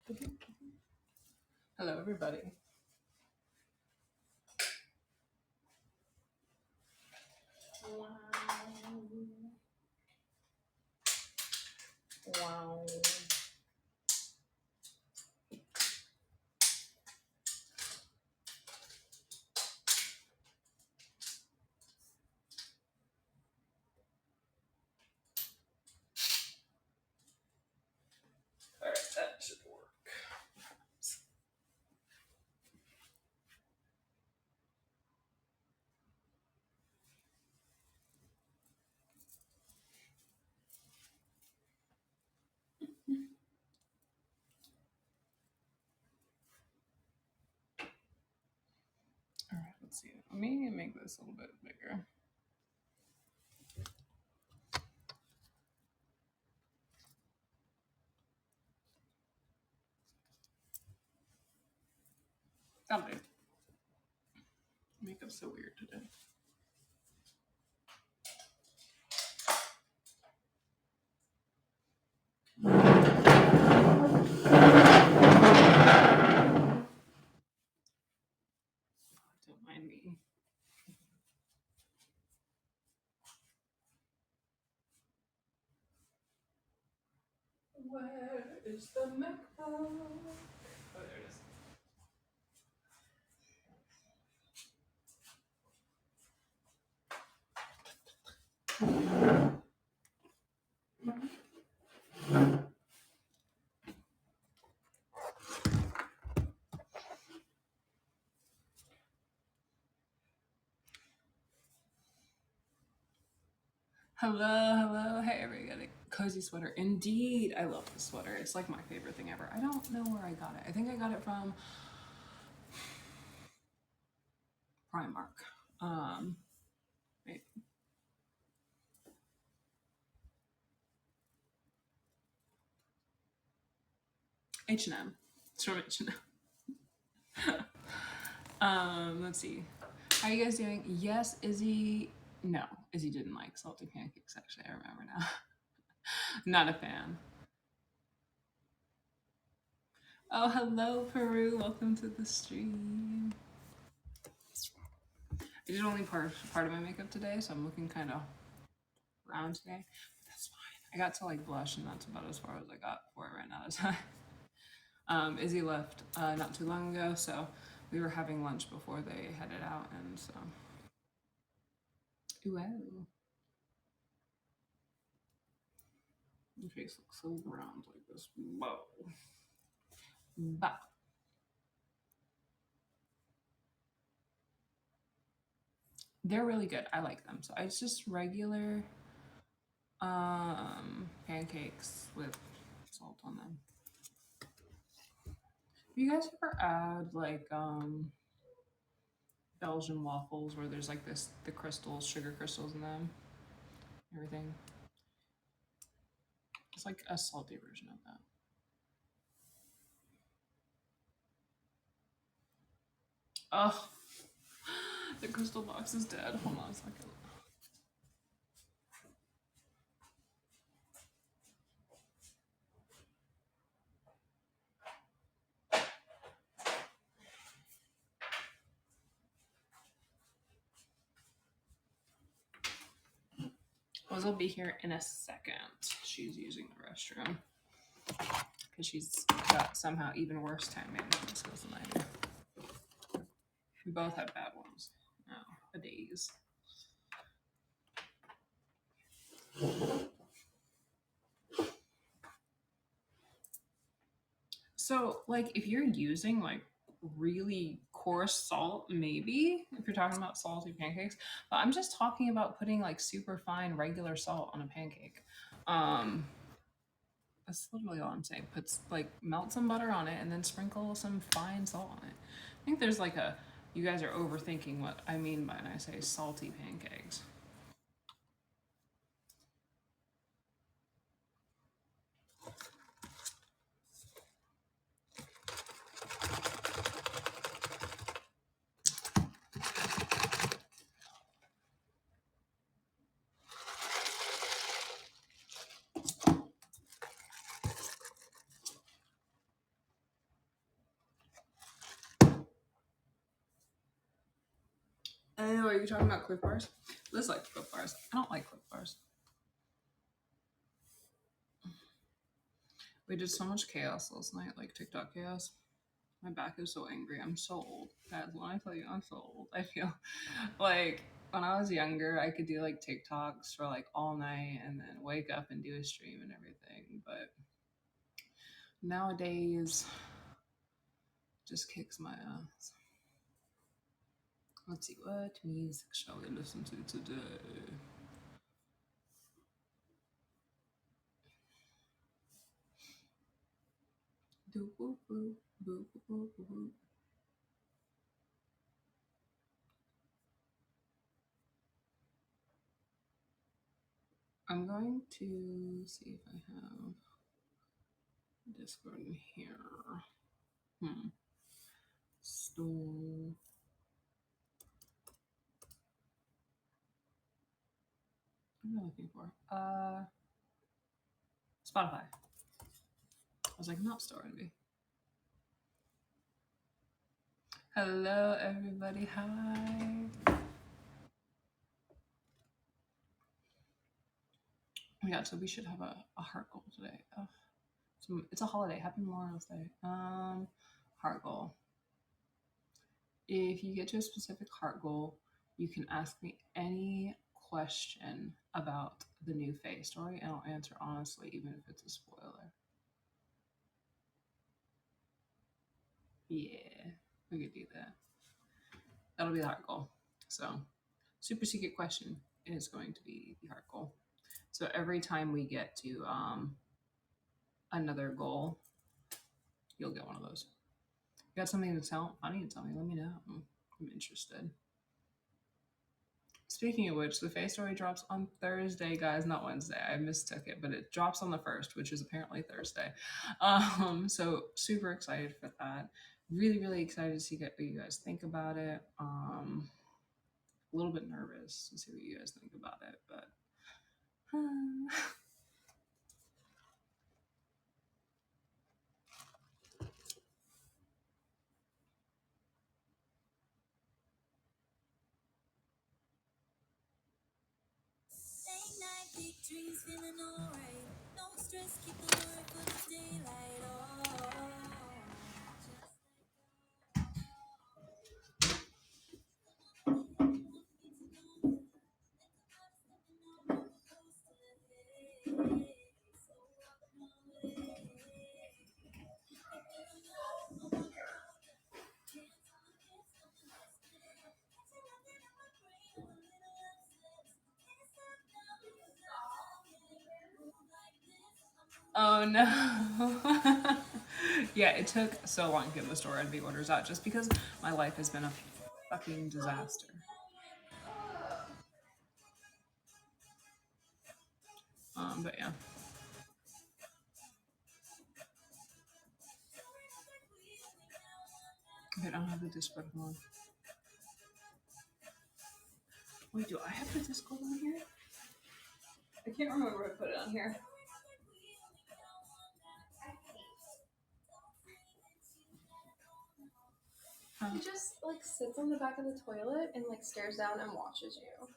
Hello, everybody. Wow. Wow. All right, that should work. All right, let's see. Let me make this a little bit bigger. That'll do. Makeup's so weird today. Don't mind me. Where is the MacBook? Oh, there it is. Hello, hey everybody. Cozy sweater. Indeed, I love this sweater. It's like my favorite thing ever. I don't know where I got it. I think I got it from Primark. Wait. H&M. It's from H&M. Let's see. How are you guys doing? Yes, Izzy. No, Izzy didn't like salty pancakes, actually. I remember now. Not a fan. Oh, hello, Peru. Welcome to the stream. I did only part of my makeup today, so I'm looking kind of brown today. But that's fine. I got to like blush, and that's about as far as I got before I ran out of time. Izzy left not too long ago, so we were having lunch before they headed out, and so. Wow. Your face looks so round like this. Whoa. Bah. They're really good. I like them. So it's just regular pancakes with salt on them. Do you guys ever add like Belgian waffles where there's like the crystals, sugar crystals in them? Everything. It's like a salty version of that. Oh, the crystal box is dead. Hold on a second. Liz will be here in a second. She's using the restroom because she's got somehow even worse time management skills than I do. We both have bad ones. No, a days. So, like, if you're using like really coarse salt, maybe if you're talking about salty pancakes, but I'm just talking about putting like super fine regular salt on a pancake. That's literally all I'm saying. Melt some butter on it and then sprinkle some fine salt on it. I think there's like you guys are overthinking what I mean by when I say salty pancakes. Oh, are you talking about Cliff Bars? Liz likes Cliff Bars. I don't like Cliff Bars. We did so much chaos last night, like TikTok chaos. My back is so angry. I'm so old. Guys, when I tell you I'm so old, I feel like when I was younger, I could do like TikToks for like all night and then wake up and do a stream and everything. But nowadays, just kicks my ass. Let's see, what music shall we listen to today? I'm going to see if I have Discord in here. Store. What am I looking for? Spotify. I was like, not Store NB. Hello, everybody. Hi. Yeah, so we should have a heart goal today. So it's a holiday. Happy Memorial Day. Heart goal. If you get to a specific heart goal, you can ask me any question about the new Faye story, and I'll answer honestly, even if it's a spoiler. Yeah, we could do that. That'll be the heart goal. So, super secret question is going to be the heart goal. So every time we get to another goal, you'll get one of those. You got something to tell? Funny to tell me? Let me know. I'm interested. Speaking of which, the Faye story drops on Thursday, guys, not Wednesday. I mistook it, but it drops on the 1st, which is apparently Thursday. So super excited for that. Really, really excited to see what you guys think about it. A little bit nervous to see what you guys think about it, but dreams feeling alright. No stress, keep the light for the daylight. oh no. Yeah, it took so long to get the store NB orders out just because my life has been a fucking disaster. But yeah. Okay, I don't have the Discord on. Wait, do I have the Discord on here? I can't remember where I put it on here. He just like sits on the back of the toilet and like stares down and watches you.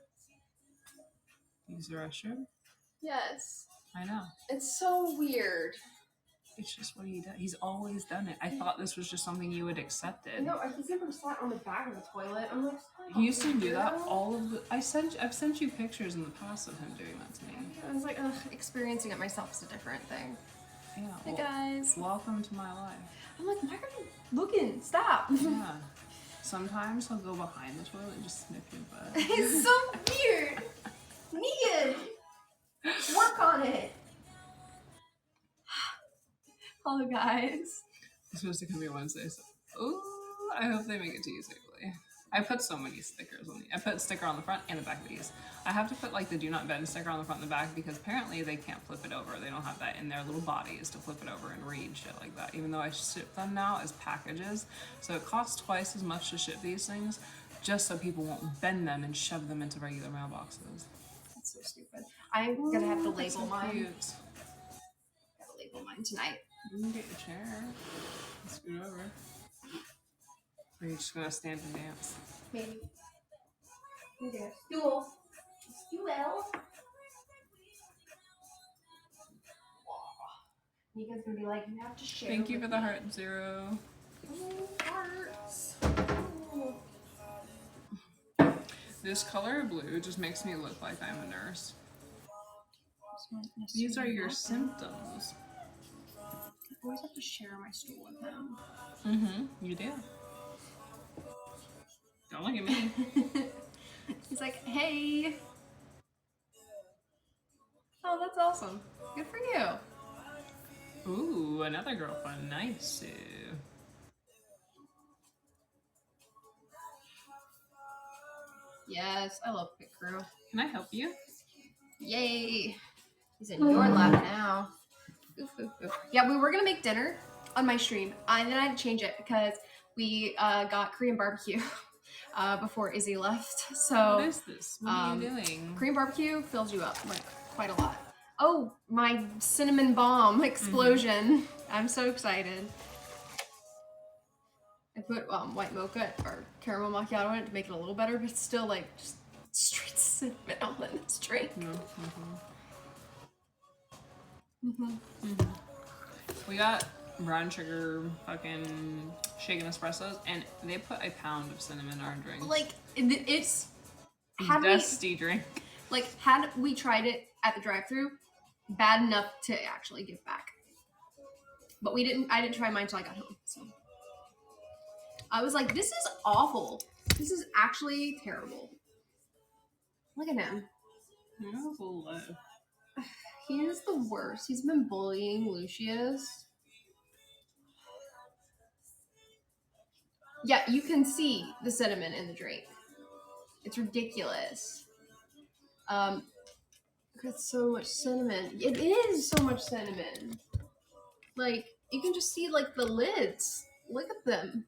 Use the restroom? Yes. I know. It's so weird. It's just what he does. He's always done it. I thought this was just something you had accepted. No, he's never sat on the back of the toilet. I'm like, he used to do that all of the. I've sent you pictures in the past of him doing that to me. I was like, ugh, experiencing it myself is a different thing. Yeah. Hey guys. Welcome to my life. I'm like, why are you looking? Stop. Yeah. Sometimes he'll go behind the toilet and just sniff your butt. It's so weird. Negan, work on it. Hello guys. It's supposed to come here Wednesday, so ooh, I hope they make it to you safely. I put so many stickers on I put a sticker on the front and the back of these. I have to put like the do not bend sticker on the front and the back because apparently they can't flip it over. They don't have that in their little bodies to flip it over and read shit like that. Even though I ship them now as packages. So it costs twice as much to ship these things just so people won't bend them and shove them into regular mailboxes. That's so stupid. I'm gonna have to label mine. Cute. Gotta label mine tonight. You can get your chair. Scoot over. Or are you just gonna stand and dance? Maybe. Okay. Stool. Stool. Nika's gonna be like, you have to share. Thank you for with the me. heart, Zero. Oh, hearts. Oh. This color blue just makes me look like I'm a nurse. These are your symptoms. I always have to share my stool with him. Mm-hmm. You do. Don't look at me. He's like, hey. Oh, that's awesome. Good for you. Ooh, another girlfriend. Nice. Yes, I love Pit Crew. Can I help you? Yay. He's in your lap now. Oof, oof, oof. Yeah, we were gonna make dinner on my stream, and then I had to change it because we got Korean barbecue before Izzy left. So What is this? What are you doing? Korean barbecue fills you up like quite a lot. Oh, my cinnamon bomb explosion! I'm so excited. I put white mocha or caramel macchiato in it to make it a little better, but it's still like just straight cinnamon all in this drink. We got brown sugar fucking shaken espressos, and they put a pound of cinnamon in our drink. Like it's had dusty drink. Like had we tried it at the drive-thru, bad enough to actually give back. But we didn't. I didn't try mine until I got home. So I was like, "This is awful. This is actually terrible." Look at him. That was a little low. He is the worst. He's been bullying Lucius. Yeah, you can see the cinnamon in the drink. It's ridiculous. Got so much cinnamon. It is so much cinnamon. Like, you can just see, like, the lids. Look at them.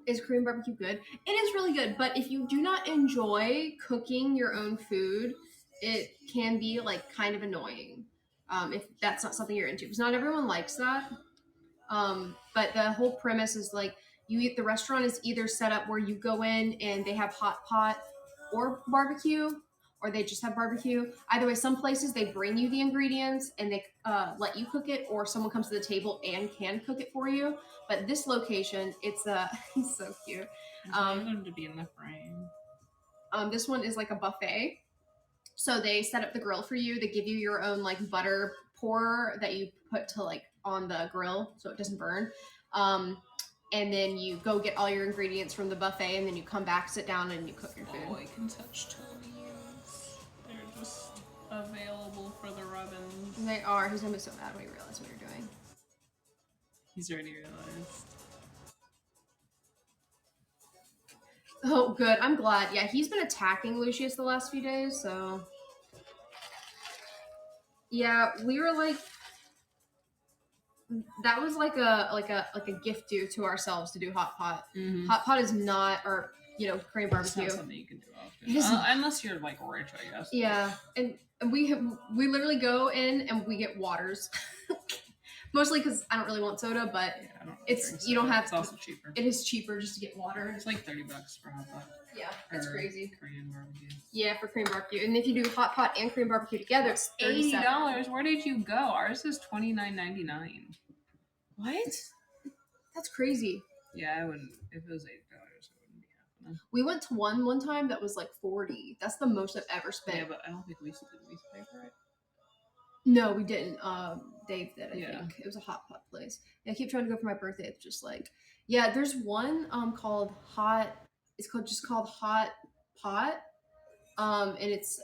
Is Korean barbecue good? It is really good, but if you do not enjoy cooking your own food, it can be, like, kind of annoying. If that's not something you're into. Because not everyone likes that. But the whole premise is, like, the restaurant is either set up where you go in and they have hot pot or barbecue, or they just have barbecue. Either way, some places they bring you the ingredients and they let you cook it, or someone comes to the table and can cook it for you. But this location, it's he's so cute. I want him to be in the frame. This one is like a buffet. So they set up the grill for you. They give you your own like butter pour that you put to like on the grill so it doesn't burn. And then you go get all your ingredients from the buffet, and then you come back, sit down, and you cook your food. Oh, I can touch toadies. They're just available for the robins. They are. He's gonna be so mad when he realizes what you're doing. He's already realized. Oh, good. I'm glad. Yeah, he's been attacking Lucius the last few days, so... Yeah, we were like... That was like a gift due to ourselves to do hot pot. Mm-hmm. Hot pot is not, or Korean barbecue. It's not something you can do often. Unless you're like rich, I guess. Yeah, and we literally go in and we get waters. Mostly because I don't really want soda, but yeah, it's you don't have. It's also cheaper. It is cheaper just to get water. It's like $30 for hot pot. Yeah, it's crazy. Korean barbecue. Yeah, for Korean barbecue, and if you do hot pot and Korean barbecue together, it's $80. Where did you go? Ours is $29.99. What? That's crazy. Yeah, I wouldn't. If it was $80, it wouldn't be happening. We went to one time that was like $40. That's the most I've ever spent. Yeah, but I don't think we pay for it. No, we didn't. Dave did, I think. It was a hot pot place. Yeah, I keep trying to go for my birthday. It's just like, yeah, there's one called Hot. It's just called Hot Pot. And it's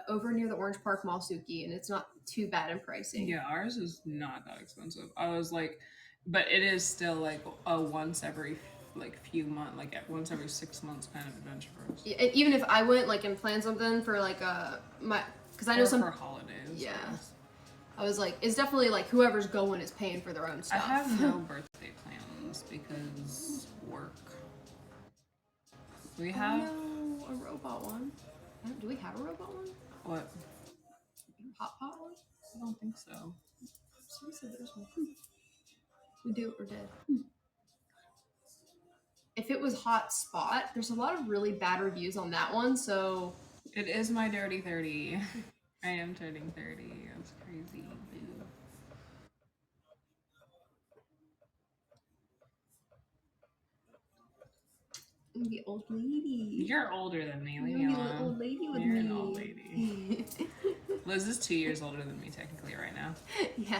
over near the Orange Park Malsuki, and it's not too bad in pricing. Yeah, ours is not that expensive. I was like, but it is still like a once every few months, like once every 6 months kind of adventure for us. Yeah, even if I went like and planned something for like because I know some for holidays. Yeah. I was like, it's definitely like whoever's going is paying for their own stuff. I have no birthday plans because work. We have a robot one. Do we have a robot one? What? Hot pot one? I don't think so. Somebody said there's one. We do or did. if it was Hot Spot, there's a lot of really bad reviews on that one. So It is my dirty 30. I am turning 30. That's crazy. Boo. I'm gonna be old lady. You're older than me. Leave You're me gonna be alone. an old lady with You're me. an old lady. Liz is 2 years older than me technically right now. Yeah.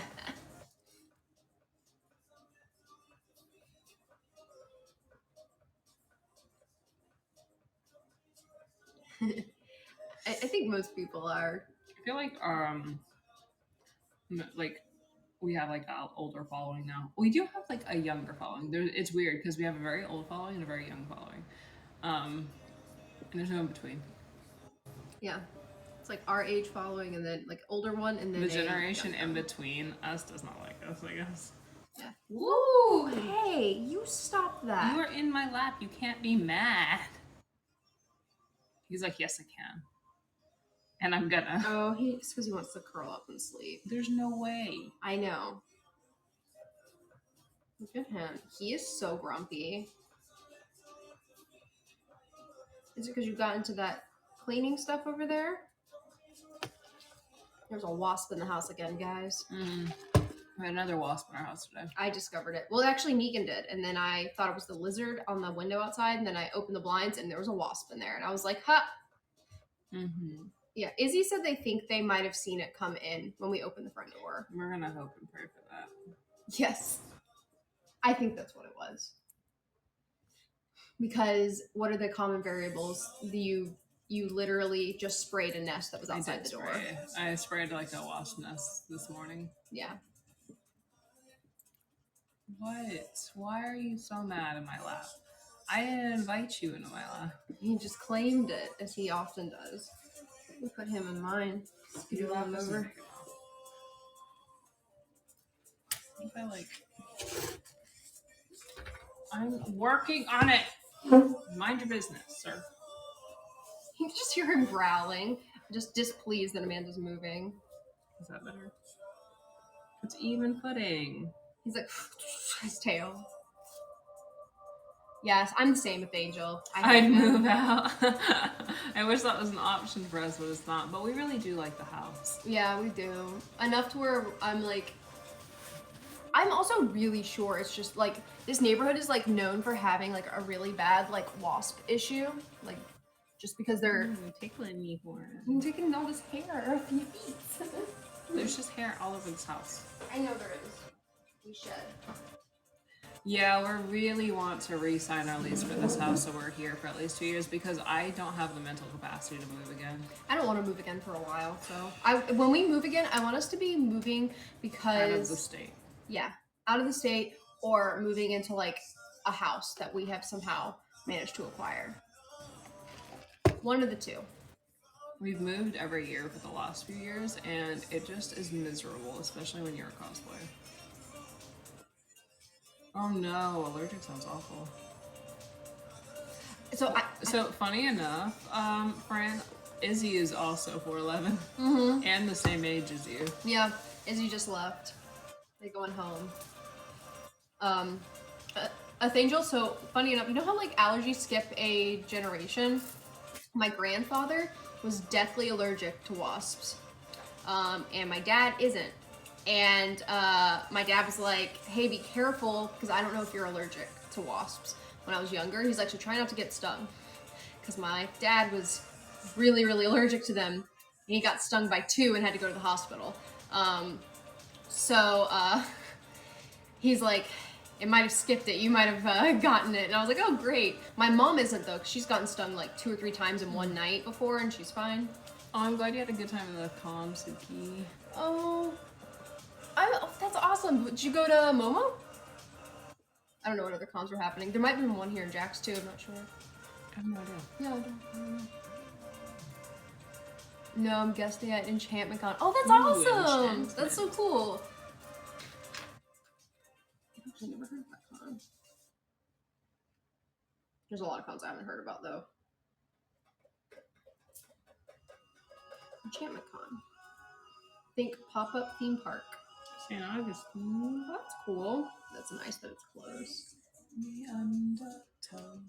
I think most people are. I feel like we have like an older following now. We do have like a younger following. It's weird because we have a very old following and a very young following. And there's no in between. Yeah. It's like our age following and then like older one and then The generation younger in one. between us does not like us, I guess. Yeah. Woo! Hey, you stop that. You are in my lap. You can't be mad. He's like, yes, I can. And I'm gonna. Oh, it's because he wants to curl up and sleep. There's no way. I know. Look at him. He is so grumpy. Is it because you got into that cleaning stuff over there? There's a wasp in the house again, guys. We had another wasp in our house today. I discovered it. Well, actually, Negan did. And then I thought it was the lizard on the window outside. And then I opened the blinds and there was a wasp in there. And I was like, ha! Mm-hmm. Yeah, Izzy said they think they might have seen it come in when we opened the front door. We're gonna hope and pray for that. Yes. I think that's what it was. Because what are the common variables? You literally just sprayed a nest that was outside the door. I sprayed like a wasp nest this morning. Yeah. What? Why are you so mad in my lap? I didn't invite you into my lap. He just claimed it, as he often does. We put him in mine. You lap over. What if I like... I'm working on it. Mind your business, sir. You can just hear him growling, just displeased that Amanda's moving. Is that better? It's even footing. He's like, his tail. Yes, I'm the same with Angel. I'd move out. I wish that was an option for us, but it's not. But we really do like the house. Yeah, we do. Enough to where I'm like, I'm also really sure it's just like, this neighborhood is like known for having like a really bad like wasp issue. Like, just because they're tickling me for. I'm taking all this hair off your feet. There's just hair all over this house. I know there is. We should. Yeah, we really want to re-sign our lease for this house so we're here for at least 2 years because I don't have the mental capacity to move again. I don't want to move again for a while, so when we move again, I want us to be moving because Out of the state. Yeah, out of the state or moving into like a house that we have somehow managed to acquire. One of the two. We've moved every year for the last few years and it just is miserable, especially when you're a cosplayer. Oh no, allergic sounds awful. So funny enough, friend, Izzy is also 4'11", and the same age as you. Yeah, Izzy just left. They're going home. Angel, so funny enough, you know how like allergies skip a generation? My grandfather was deathly allergic to wasps. And my dad isn't. And my dad was like, hey, be careful, because I don't know if you're allergic to wasps. When I was younger, he's like, so try not to get stung. Because my dad was really, really allergic to them. And he got stung by 2 and had to go to the hospital. He's like, it might have skipped it. You might have gotten it. And I was like, oh, great. My mom isn't, though, because she's gotten stung like 2 or 3 times in one night before, and she's fine. Oh, I'm glad you had a good time in the con, Suki. Oh, that's awesome. Did you go to Momo? I don't know what other cons were happening. There might have been one here in Jax, too. I'm not sure. I have no idea. No, I don't know. No, I'm guessing at Enchantment Con. Oh, that's awesome! Enchantment. That's so cool. I've actually never heard of that con. There's a lot of cons I haven't heard about, though. Enchantment Con. Think pop-up theme park. St. Augustine. Well, that's cool. That's nice that it's close. The undertow.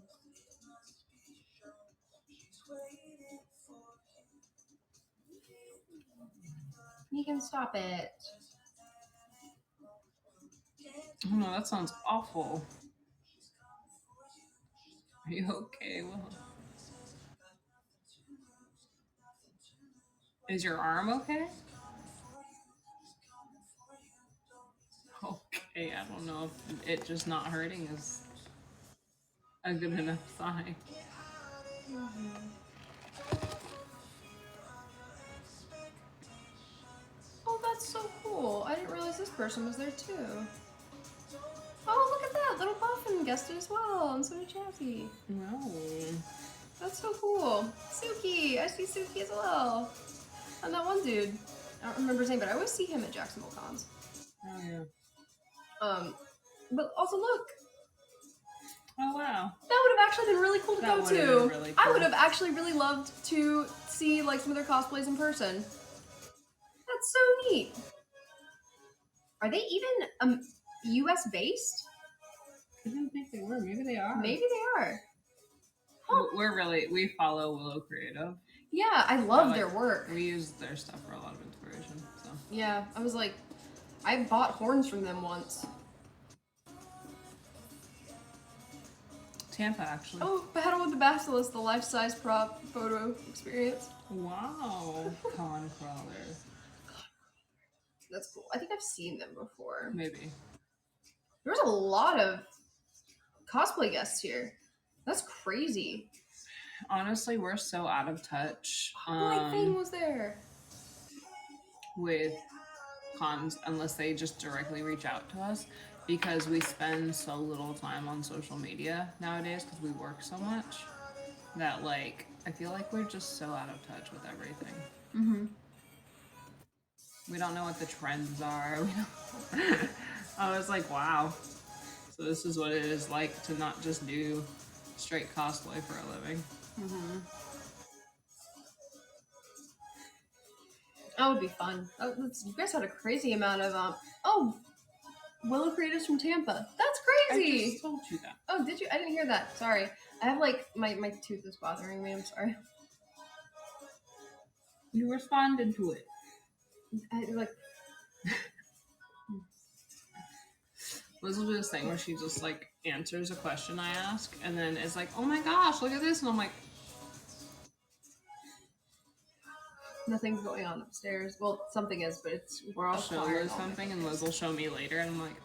You can stop it. Oh no, that sounds awful. Are you okay? Well, is your arm okay? Okay, I don't know if it just not hurting is a good enough sign. Oh, that's so cool. I didn't realize this person was there too. Oh, look at that. Little Puffin guested as well, and so did Chazzy. No. That's so cool. Suki. I see Suki as well. And that one dude. I don't remember his name, but I always see him at Jacksonville Cons. Oh yeah. But also look, Oh wow. that would have actually been really cool to That go would've to. been really I cool. would have actually really loved to see like some of their cosplays in person. That's so neat. Are they even US based? I didn't think they were. Maybe they are. Maybe they are. Huh. We follow Willow Creative. Yeah, I love like, their work. We use their stuff for a lot of inspiration. So Yeah, I was like, I bought horns from them once. Tampa actually. Oh, Battle with the Basilisk, the life-size prop photo experience. Wow. Con crawler. That's cool. I think I've seen them before. Maybe. There's a lot of cosplay guests here. That's crazy. Honestly, we're so out of touch White Fang was there. with cons unless they just directly reach out to us, because we spend so little time on social media nowadays because we work so much that like I feel like we're just so out of touch with everything. Mm-hmm. We don't know what the trends are. We don't... I was like, wow. So this is what it is like to not just do straight cosplay for a living. Mm-hmm. That would be fun. You guys had a crazy amount of Willow Creatives from Tampa. That's I crazy. just told you that. Oh, did you? I didn't hear that. Sorry. I have like my tooth is bothering me. I'm sorry. You responded to it. I like. Liz will do this thing where she just like answers a question I ask and then is like, oh my gosh, look at this. And I'm like, Nothing's going on upstairs. Well, something is, but we're all I'll show quiet Liz all something day. and Liz will show me later. And I'm like,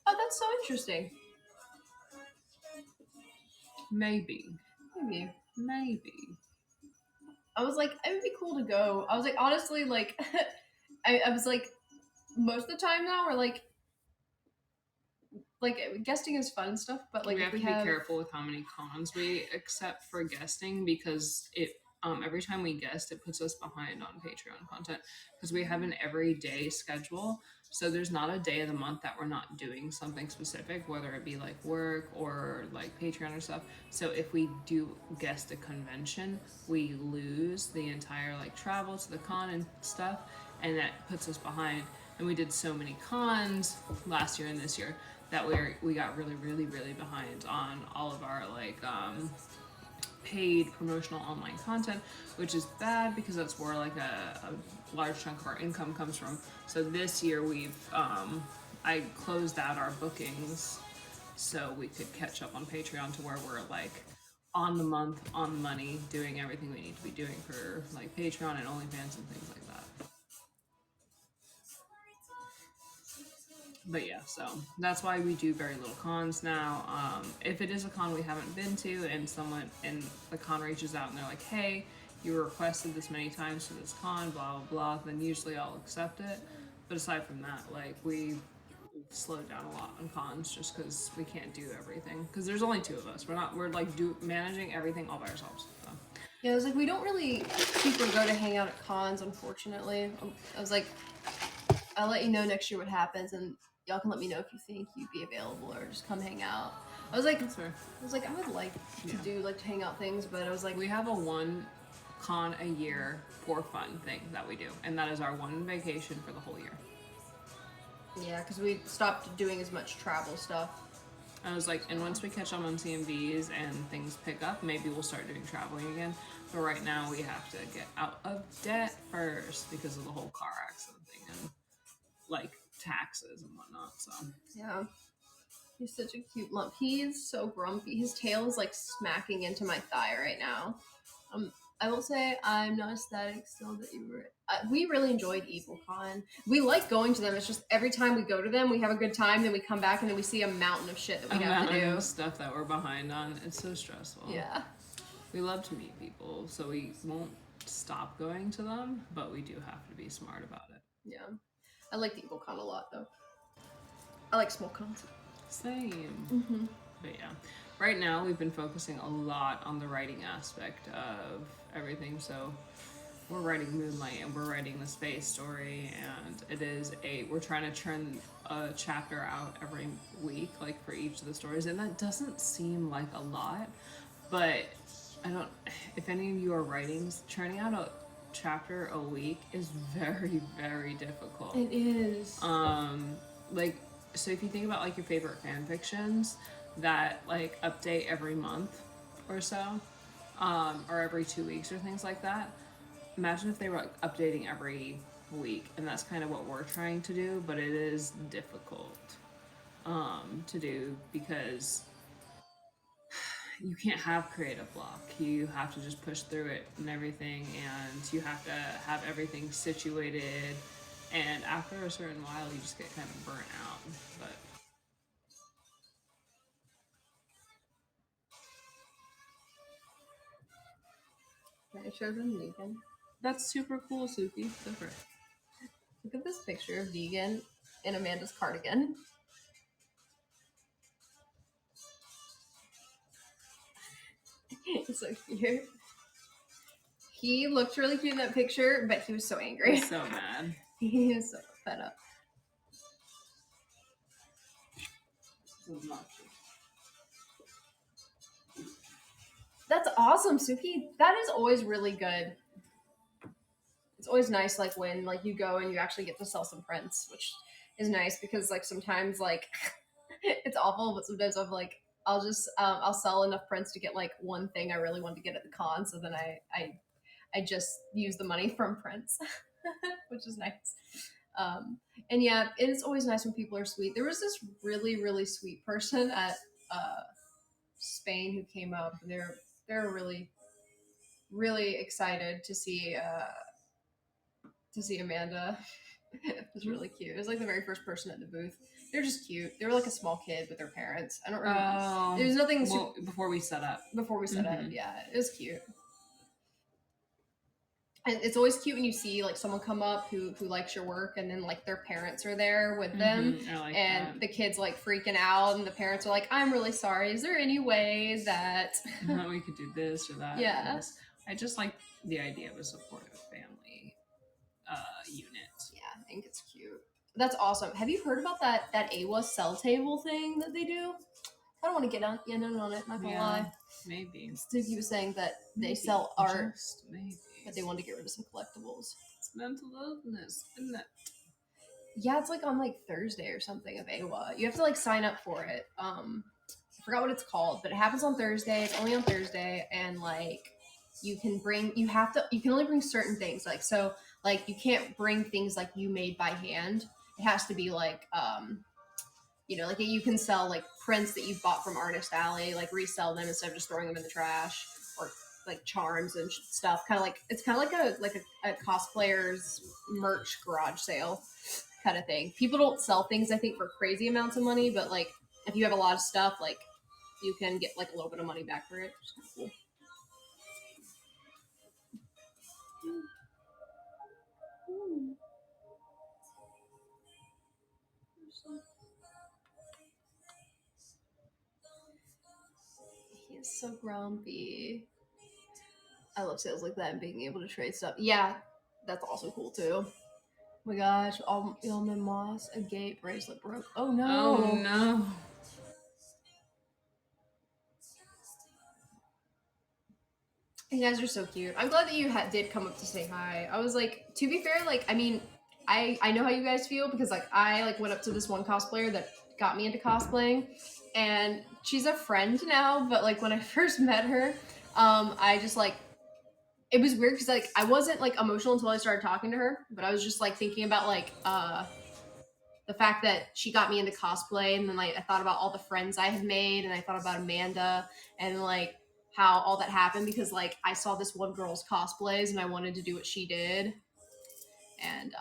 Oh, that's so interesting. maybe. Maybe. I was like, it would be cool to go. I was like, honestly, like, I was like, most of the time now, we're like guesting is fun and stuff, but like we if have to be careful with how many cons we accept for guesting, because it every time we guest, it puts us behind on Patreon content because we have an everyday schedule. So there's not a day of the month that we're not doing something specific, whether it be like work or like Patreon or stuff. So if we do guest a convention, we lose the entire like travel to the con and stuff, and that puts us behind. And we did so many cons last year and this year that we got really behind on all of our like paid promotional online content, which is bad because that's where like a large chunk of our income comes from. So this year we've I closed out our bookings so we could catch up on Patreon to where we're like on the month, on the money, doing everything we need to be doing for like Patreon and OnlyFans and things like that. But yeah, so that's why we do very little cons now. If it is a con we haven't been to and someone in the con reaches out and they're like, hey, you were requested this many times for this con, blah, blah, blah, then usually I'll accept it. But aside from that, like, we've slowed down a lot on cons just because we can't do everything. Because there's only two of us. We're like managing everything all by ourselves. So. Yeah, I was like, we don't really super go to hang out at cons, unfortunately. I was like, I'll let you know next year what happens, and y'all can let me know if you think you'd be available or just come hang out. I was like, That's fair. I would like to do like hangout things, but I was like, We have a one con a year for fun thing that we do, and that is our one vacation for the whole year. yeah, because we stopped doing as much travel stuff. I was like, and once we catch up on CMVs and things pick up, maybe we'll start doing traveling again. But right now, we have to get out of debt first because of the whole car accident thing and like taxes and whatnot. So Yeah. He's such a cute lump. He's so grumpy. His tail is like smacking into my thigh right now. I will say I'm not ecstatic still that you were. We really enjoyed EvilCon. We like going to them. It's just every time we go to them, we have a good time. Then we come back and then we see a mountain of shit that we have to do. Stuff that we're behind on. It's so stressful. Yeah. We love to meet people, so we won't stop going to them, but we do have to be smart about it. Yeah. I like the EvilCon a lot though. I like small cons. Same. Mm-hmm. But yeah, right now we've been focusing a lot on the writing aspect of everything. So we're writing Moonlight and we're writing the space story, and we're trying to churn a chapter out every week, like for each of the stories, and that doesn't seem like a lot, but if any of you are writing, churning out a chapter a week is very, very difficult. It is. So if you think about like your favorite fan fictions that like update every month or so, or every 2 weeks or things like that, imagine if they were like updating every week, and that's kind of what we're trying to do, but it is difficult to do because you can't have creative block. You have to just push through it and everything, and you have to have everything situated, and after a certain while you just get kind of burnt out. But Can I show them Negan? that's super cool, Suki. Go for it. Look at this picture of Negan in Amanda's cardigan. It's so cute. He looked really cute in that picture, but he was so angry. He's so mad. He was so fed up. That's awesome, Suki. That is always really good. It's always nice, like when like you go and you actually get to sell some prints, which is nice because like sometimes like it's awful, but sometimes I'm like I'll sell enough prints to get like one thing I really want to get at the con, so then I just use the money from prints, which is nice. And yeah, it's always nice when people are sweet. There was this really, really sweet person at Spain who came up, and they're really, really excited to see Amanda. It was really cute. It was like the very first person at the booth. They're just cute. They were like a small kid with their parents. I don't remember. There was nothing before we set up. Yeah, it was cute. And it's always cute when you see like someone come up who likes your work, and then like their parents are there with them, and the kids like freaking out, and the parents are like, "I'm really sorry. Is there any way that we could do this or that?" Yeah. I just like the idea of a supportive family unit. Yeah, I think it's cute. That's awesome. Have you heard about that AWA sell table thing that they do? I don't want to get in on it. Not gonna lie. Maybe. Suki was saying that they sell art, but they want to get rid of some collectibles. It's mental illness, isn't it? Yeah, it's like on like Thursday or something of AWA. You have to like sign up for it. I forgot what it's called, but it happens on Thursday. It's only on Thursday, and like you can only bring certain things. Like you can't bring things like you made by hand. It has to be like like you can sell like prints that you bought from Artist Alley, like resell them instead of just throwing them in the trash, or like charms and stuff. It's kind of like a cosplayer's merch garage sale kind of thing. People don't sell things, I think, for crazy amounts of money, but like if you have a lot of stuff, like you can get like a little bit of money back for it, which is kind of cool. He's so grumpy. I love sales like that and being able to trade stuff. Yeah, that's also cool too. Oh my gosh, Almond Moss, a gate bracelet broke. Oh no. Oh no. You guys are so cute. I'm glad that you did come up to say hi. I was like, to be fair, like, I mean, I know how you guys feel because like I like went up to this one cosplayer that got me into cosplaying, and she's a friend now. But like when I first met her, I just like it was weird because like I wasn't like emotional until I started talking to her, but I was just like thinking about like the fact that she got me into cosplay, and then like I thought about all the friends I had made, and I thought about Amanda and like how all that happened because like I saw this one girl's cosplays and I wanted to do what she did. And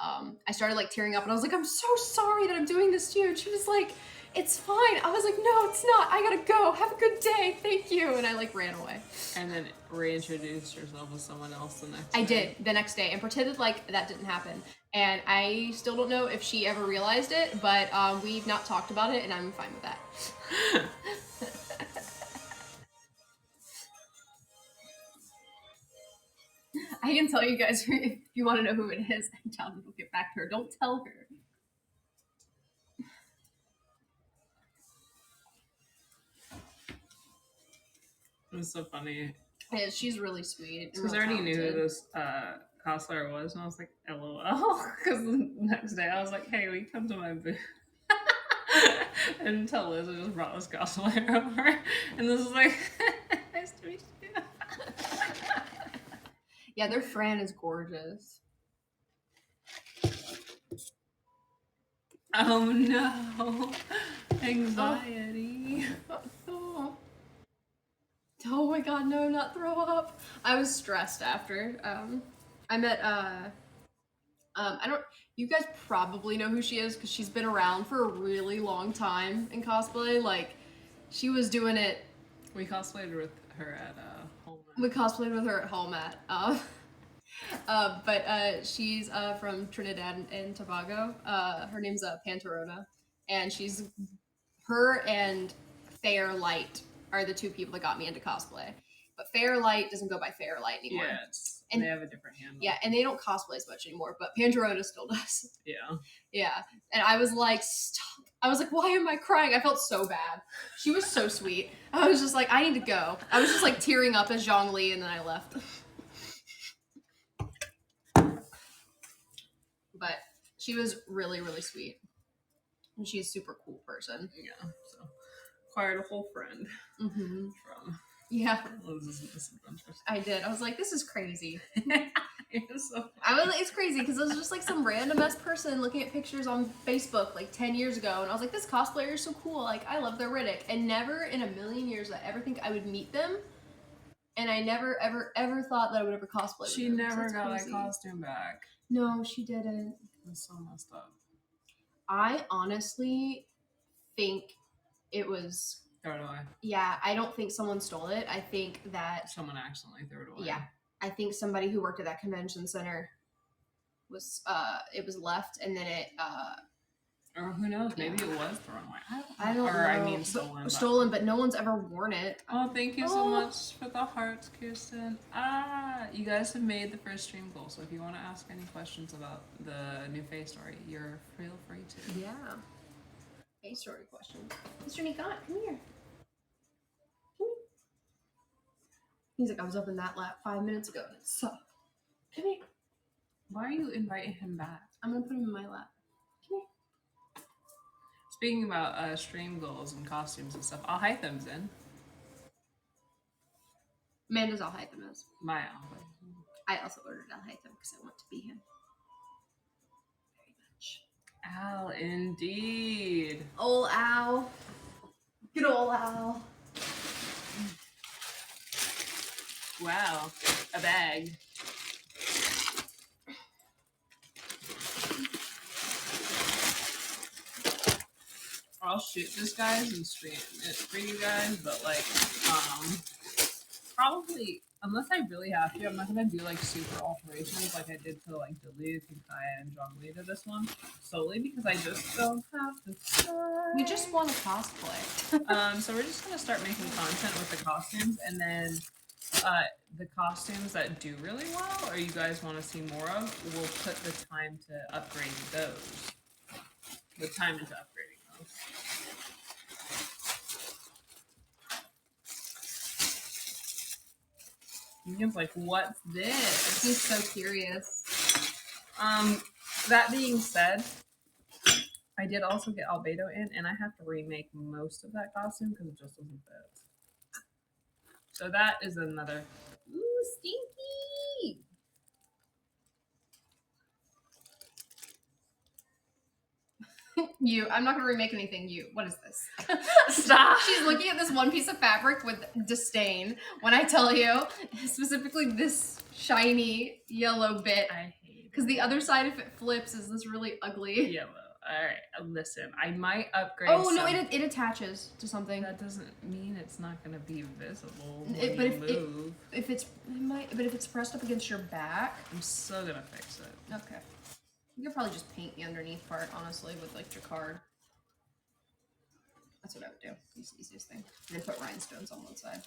I started like tearing up and I was like, I'm so sorry that I'm doing this to you. And she was like, it's fine. I was like, no, it's not. I gotta go. Have a good day. Thank you. And I like ran away. And then reintroduced yourself as someone else the next day. I did the next day and pretended like that didn't happen. And I still don't know if she ever realized it, but we've not talked about it and I'm fine with that. I can tell you guys if you want to know who it is and tell me we'll get back to her. Don't tell her. It was so funny. Yeah, she's really sweet. Because I already knew who this cosplayer was, and I was like, LOL. Because the next day I was like, hey, will you come to my booth? I didn't tell Liz, I just brought this cosplayer over. And this is like, nice to meet you. Yeah, their Fran is gorgeous. Oh no. Anxiety. Oh my god, no, not throw up. I was stressed after. I met you guys probably know who she is because she's been around for a really long time in cosplay. Like she was doing it. We cosplayed with her at home. We cosplayed with her at home at but she's from Trinidad and Tobago. Her name's Pantarona, and her and Fairlight are the two people that got me into cosplay. But Fairlight doesn't go by Fairlight anymore. Yeah, and they have a different handle. Yeah, and they don't cosplay as much anymore, but Pantarona still does. Yeah. Yeah, and I was like, stop. I was like, why am I crying? I felt so bad. She was so sweet. I was just like, I need to go. I was just like tearing up as Zhongli, and then I left. But she was really, really sweet. And she's a super cool person. Yeah, so acquired a whole friend from Liz's misadventures. I did. I was like, this is crazy. So it's crazy because it was just like some random ass person looking at pictures on Facebook like 10 years ago, and I was like, this cosplayer is so cool. Like, I love their Riddick, and never in a million years did I ever think I would meet them. And I never, ever, ever thought that I would ever cosplay. She with them, never so got crazy. that costume back. No, she didn't. It's so messed up. I honestly think it was. Throw it away. Yeah, I don't think someone stole it. I think that someone accidentally threw it away. Yeah, I think somebody who worked at that convention center was it was left, and then it or who knows, maybe it was thrown away. I don't know. I mean stolen, but no one's ever worn it. Oh, thank you so much for the hearts, Kirsten. You guys have made the first stream goal, so if you want to ask any questions about the new Faye story, you're feel free to. Yeah. Faye story questions. Mr. Nikon, come here. He's like, I was up in that lap 5 minutes ago and it sucked. Come here. Why are you inviting him back? I'm gonna put him in my lap. Come here. Speaking about stream goals and costumes and stuff, I'll hype them in. Amanda's I'll hype him as. My outfit. I also ordered I'll hype him because I want to be him. Very much. Al, indeed. Ol' Al. Good ol' Al. Wow, a bag. I'll shoot this guys and stream it for you guys, but like, probably, unless I really have to, I'm not gonna do like super alterations like I did to like Duluth and Kaya and Zhongli to this one, solely because I just don't have the time. We just want to cosplay. So we're just gonna start making content with the costumes, and then the costumes that do really well, or you guys want to see more of, we'll put the time to upgrade those. The time into upgrading those. Megan's like, what's this? He's so curious. That being said, I did also get Albedo in, and I have to remake most of that costume because it just doesn't fit. So that is another. Ooh, stinky! I'm not gonna remake anything. What is this? Stop! She's looking at this one piece of fabric with disdain when I tell you, specifically this shiny yellow bit. I hate Because the other side, if it flips, is this really ugly. yellow. Alright, listen. I might upgrade. Oh no, it attaches to something. That doesn't mean it's not going to be visible when But you move. if it's pressed up against your back. I'm still going to fix it. Okay. You could probably just paint the underneath part, honestly, with like jacquard. That's what I would do. It's the easiest thing. And then put rhinestones on one side.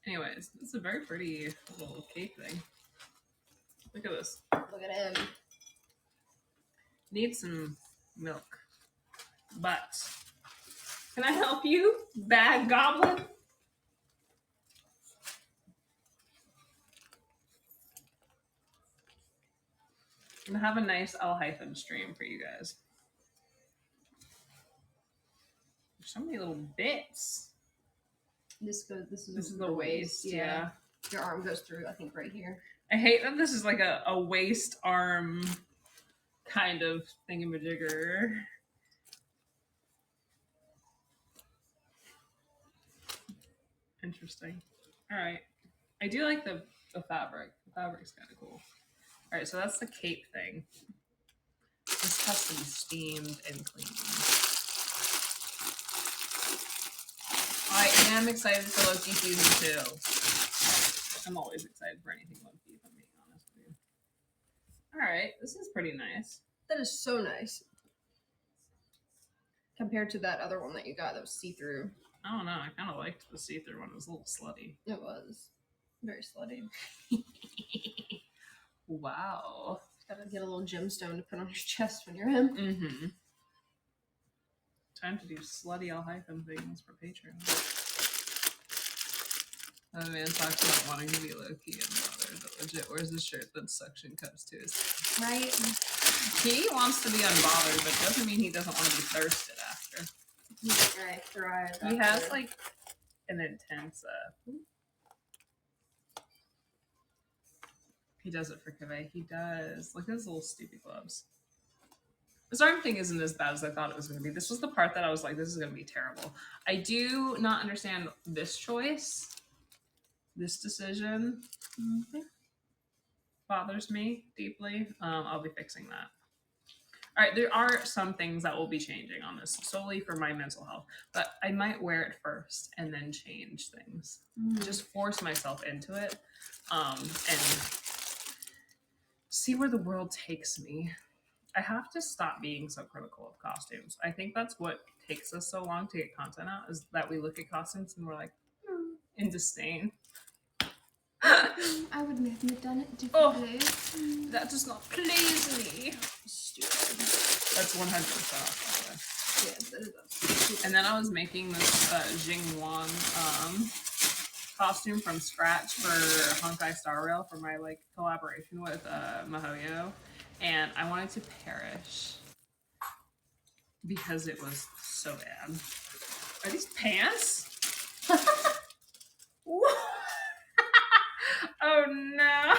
Anyways, it's a very pretty little cake thing. Look at this. Look at him. Need some milk. But can I help you, bad goblin? I'm gonna have a nice L- stream for you guys. There's so many little bits. This is the waist, yeah. Your arm goes through, I think, right here. I hate that this is like a waist arm kind of thingamajigger. Interesting. All right. I do like the fabric. The fabric's kind of cool. All right, so that's the cape thing. This has to be steamed and cleaned. I am excited for Loki season 2. I'm always excited for anything Loki, if I'm being honest with you. All right, this is pretty nice. That is so nice. Compared to that other one that you got that was see-through. I don't know. I kind of liked the see-through one. It was a little slutty. It was. Very slutty. Wow. Gotta get a little gemstone to put on your chest when you're him. Mm-hmm. Time to do slutty L- things for Patreon. That man talks about wanting to be low-key and bothered, but legit wears a shirt that's suction cups to his skin. Right? He wants to be unbothered, but doesn't mean he doesn't want to be thirsted after. He's gonna thrive. He has like an intense he does it for Kaveh. He does. Look at his little stupid gloves. This arm thing isn't as bad as I thought it was going to be. This was the part that I was like, this is going to be terrible. I do not understand this choice. This decision bothers me deeply. I'll be fixing that. All right, there are some things that will be changing on this solely for my mental health, but I might wear it first and then change things. Just force myself into it and see where the world takes me. I have to stop being so critical of costumes. I think that's what takes us so long to get content out, is that we look at costumes and we're like, in disdain. I would have done it differently. That does not please me. Stupid. That's 100% off, Yeah, that is and then I was making this Jing Wang costume from scratch for Honkai Star Rail for my like collaboration with Mihoyo, and I wanted to perish because it was so bad. Are these pants? Oh no.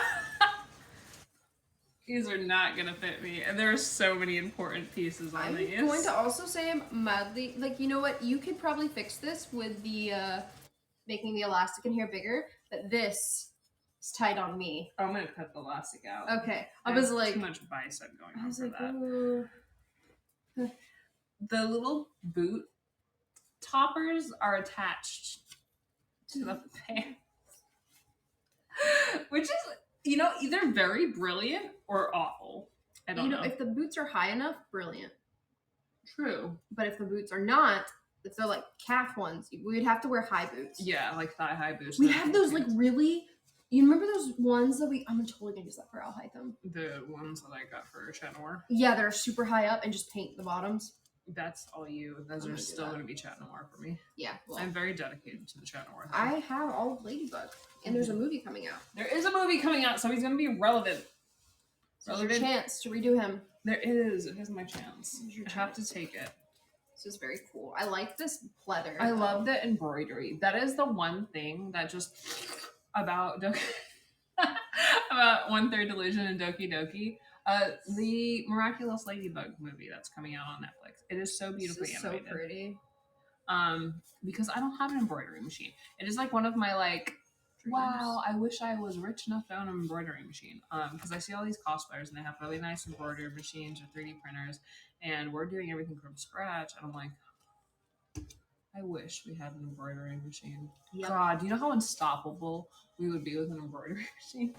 These are not gonna fit me, and there are so many important pieces on these. I'm going to also say I'm mildly, like, you know what, you could probably fix this with the making the elastic in here bigger, but this is tight on me. I'm gonna cut the elastic out. Okay. I was like, too much bicep going on I was for like, that. ooh. The little boot toppers are attached to the pants. Which is, you know, either very brilliant or awful. I don't know. If the boots are high enough, brilliant. True. But if the boots are not, if they're like calf ones, we would have to wear high boots. Yeah, like thigh-high boots. We have those like really, you remember those ones that I'm totally gonna use that for Alhaitham. The ones that I got for Chenor. Yeah, they're super high up and just paint the bottoms. That's all you. Those I'm are gonna do still that. going to be chat noir for me. Yeah, well, I'm very dedicated to the chat noir. I have all of Ladybug, and there's a movie coming out. There is a movie coming out, so he's going to be relevant. So there's your chance to redo him. There is. It is my chance. Here's your I have to chance. take it. This is very cool. I like this pleather. I love the embroidery. That is the one thing that just about about One Third Delusion and Doki Doki. The Miraculous Ladybug movie that's coming out on Netflix. It is so beautifully This is animated. so pretty. Because I don't have an embroidery machine. It is like one of my like, wow, I wish I was rich enough to own an embroidery machine. Because I see all these cosplayers and they have really nice embroidery machines or 3D printers, and we're doing everything from scratch. And I'm like, I wish we had an embroidery machine. Yep. God, do you know how unstoppable we would be with an embroidery machine?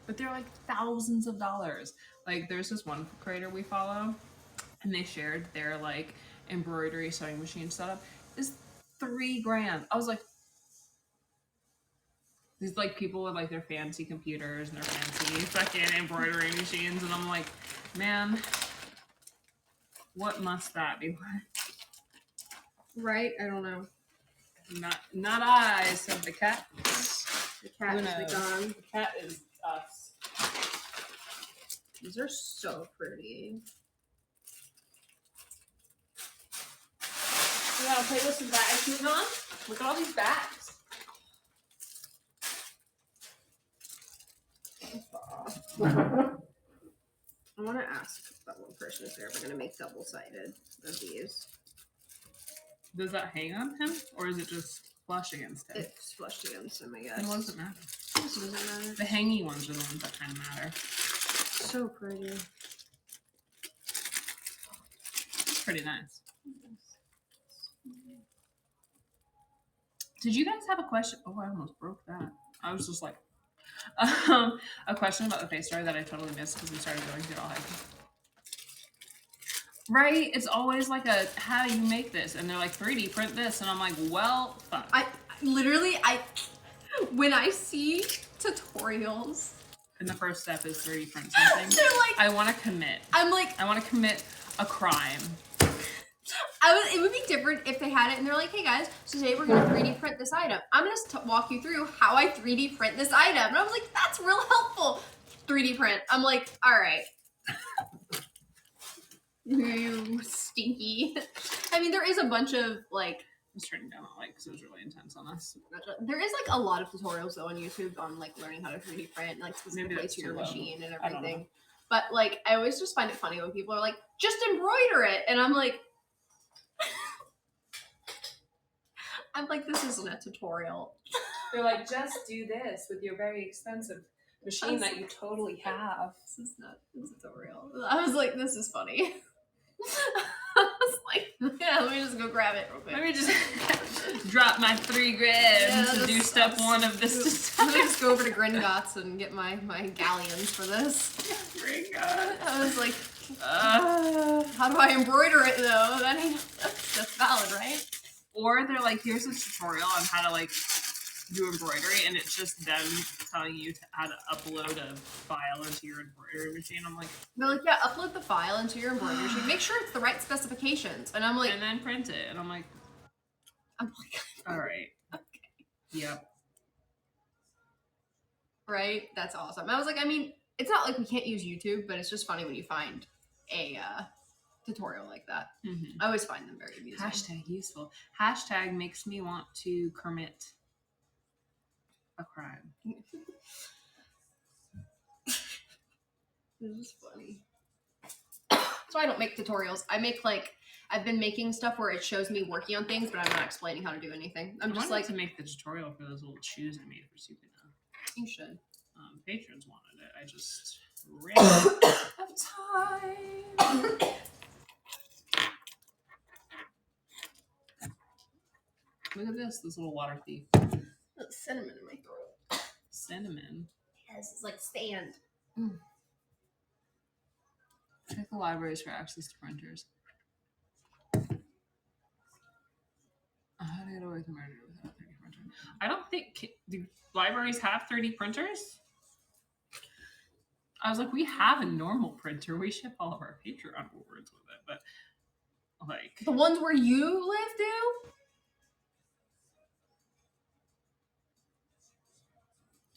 But they're like thousands of dollars. Like there's this one creator we follow, and they shared their like embroidery sewing machine setup is $3,000. I was like, these like people with like their fancy computers and their fancy fucking embroidery machines, and I'm like, man, what must that be like? Right? I don't know. Not I, said the cat. The cat is the gone. The cat is us. These are so pretty. We gotta play with some bags moving on. Look at all these bags. I want to ask that one person if they're ever going to make double-sided of these. Does that hang on him, or is it just flush against him? It's flushed against him, I guess. Then what does it matter? This doesn't matter. The hangy ones are the ones that kind of matter. So pretty. It's pretty nice. Did you guys have a question? Oh, I almost broke that. I was just like, a question about the face story that I totally missed because we started going through it all hiking. Right? It's always like a, how do you make this? And they're like, 3D print this. And I'm like, well, fuck. I literally, when I see tutorials. And the first step is 3D print something. They're like, I want to commit. I'm like, I want to commit a crime. it would be different if they had it and they're like, hey guys, so today we're going to 3D print this item. I'm going to walk you through how I 3D print this item. And I was like, that's real helpful. 3D print. I'm like, all right. You stinky. I mean, there is a bunch of like. I'm just turning down the light because it was really intense on us. There is like a lot of tutorials though on YouTube on like learning how to 3D print and like specifically that's to your too low. machine and I don't know. everything. But like, I always just find it funny when people are like, just embroider it, and I'm like, this isn't a tutorial. They're like, just do this with your very expensive machine that you totally have. This is not a tutorial. I was like, this is funny. I was like, yeah, let me just go grab it real quick. Let me just drop my $3,000 to do step one of this. Let me just go over to Gringotts and get my galleons for this. Gringotts. I was like, how do I embroider it though? That's valid, right? Or they're like, here's a tutorial on how to like do embroidery, and it's just them telling you how to upload a file into your embroidery machine. I'm like, they're like, yeah, upload the file into your embroidery machine. Make sure it's the right specifications. And I'm like, and then print it. And I'm like, all right, okay, yep, right. That's awesome. I was like, I mean, it's not like we can't use YouTube, but it's just funny when you find a tutorial like that. Mm-hmm. I always find them very amusing. Hashtag useful. Hashtag makes me want to commit a crime. This is funny. So I don't make tutorials. I make like, I've been making stuff where it shows me working on things, but I'm not explaining how to do anything. I'm just like to make the tutorial for those little shoes I made for Supina. You should. Patrons wanted it. I just ran out of time. Look at this little water thief. Cinnamon in my throat. Cinnamon. Yes, it's like sand. Check the libraries for access to printers. How to get away with murder without a 3D printer? I don't think do libraries have 3D printers. I was like, we have a normal printer. We ship all of our Patreon awards with it, but Like, The ones where you live do?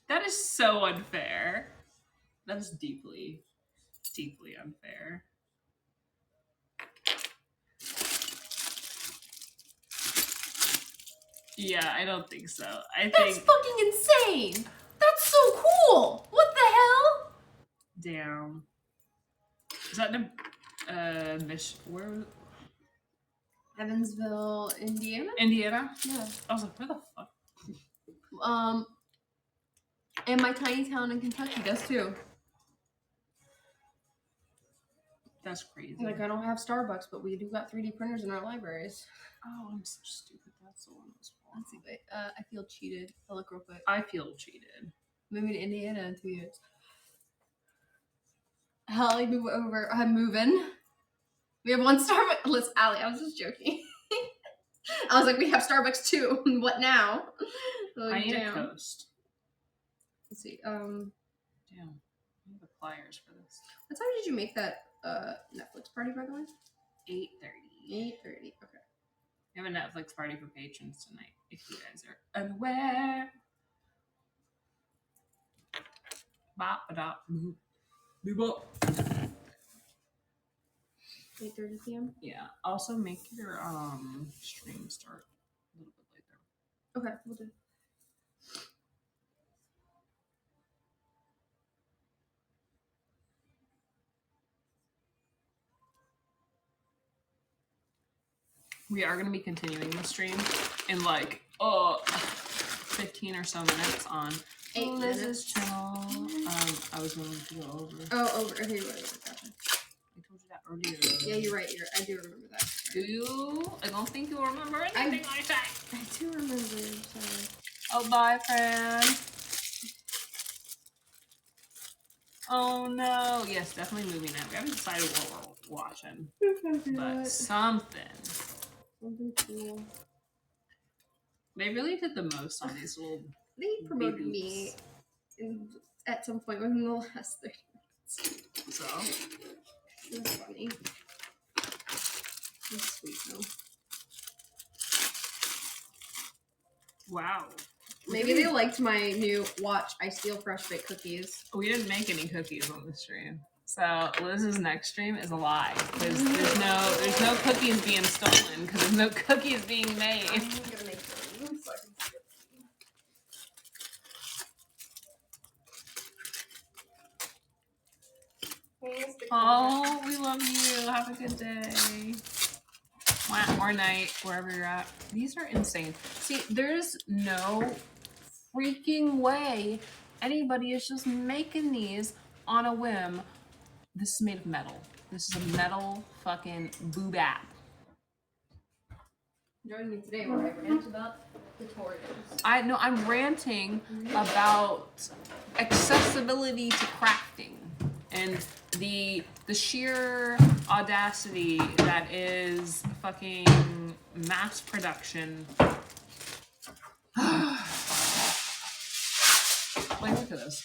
that is so unfair. That is deeply, deeply unfair. Yeah, I don't think so. That's fucking insane. That's so cool. What the hell? Damn. Is that the where was it? Evansville, Indiana? Indiana? Yeah. I was like, where the fuck? And my tiny town in Kentucky does too. That's crazy. Like, I don't have Starbucks, but we do got 3D printers in our libraries. Oh, I'm so stupid. That's the one that's wrong. Let's see. Wait, I feel cheated. I'll look real quick. I feel cheated. Moving to Indiana in 2 years. Holly, move over. I'm moving. We have one Starbucks. Listen, Allie, I was just joking. I was like, we have Starbucks too. What now? Like, I need damn. a coast. Let's see. Damn. I need the pliers for this. What time did you make that Netflix party, by the way? 8:30. 8:30. Okay. We have a Netflix party for patrons tonight, if you guys are unaware. Bop a dop boop. Boop. 8:30 p.m. Yeah. Also make your stream start a little bit later. Okay, we'll do. We are going to be continuing the stream in like 15 or so minutes on 8 Liz's minutes. channel. I was going to go over. Oh, over. Okay, right. Gotcha. I told you that earlier. Yeah, you're right. I do remember that. Do you? I don't think you remember anything I say. I do remember. Sorry. Oh, bye, friend. Oh no. Yes, definitely movie night. We haven't decided what we're watching, but something. Something cool. They really did the most on these little. They promoted Baby me at some point within the last 30 minutes. So It was funny. It's sweet though. wow. Maybe they liked my new watch. I steal fresh baked cookies. We didn't make any cookies on the stream. So Liz's next stream is a lie because there's no cookies being stolen because there's no cookies being made. I'm gonna make them so I can see it. Oh, we love you. Have a good day. Or night, wherever you're at. These are insane. See, there's no freaking way anybody is just making these on a whim. This is made of metal. This is a metal fucking boobap. Joining me today where I rant about tutorials. I know I'm ranting about accessibility to crafting and the sheer audacity that is fucking mass production. Like, look at this.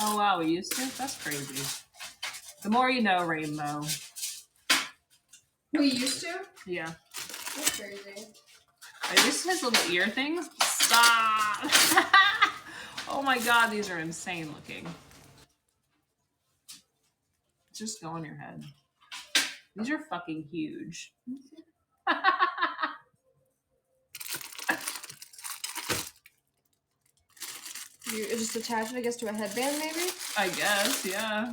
Oh wow, we used to? That's crazy. The more you know, Rainbow. We used to? Yeah. That's crazy. Are these his little ear things? Stop! Oh my god, these are insane looking. Just go on your head. These are fucking huge. You just attach it, I guess, to a headband, maybe? I guess, yeah.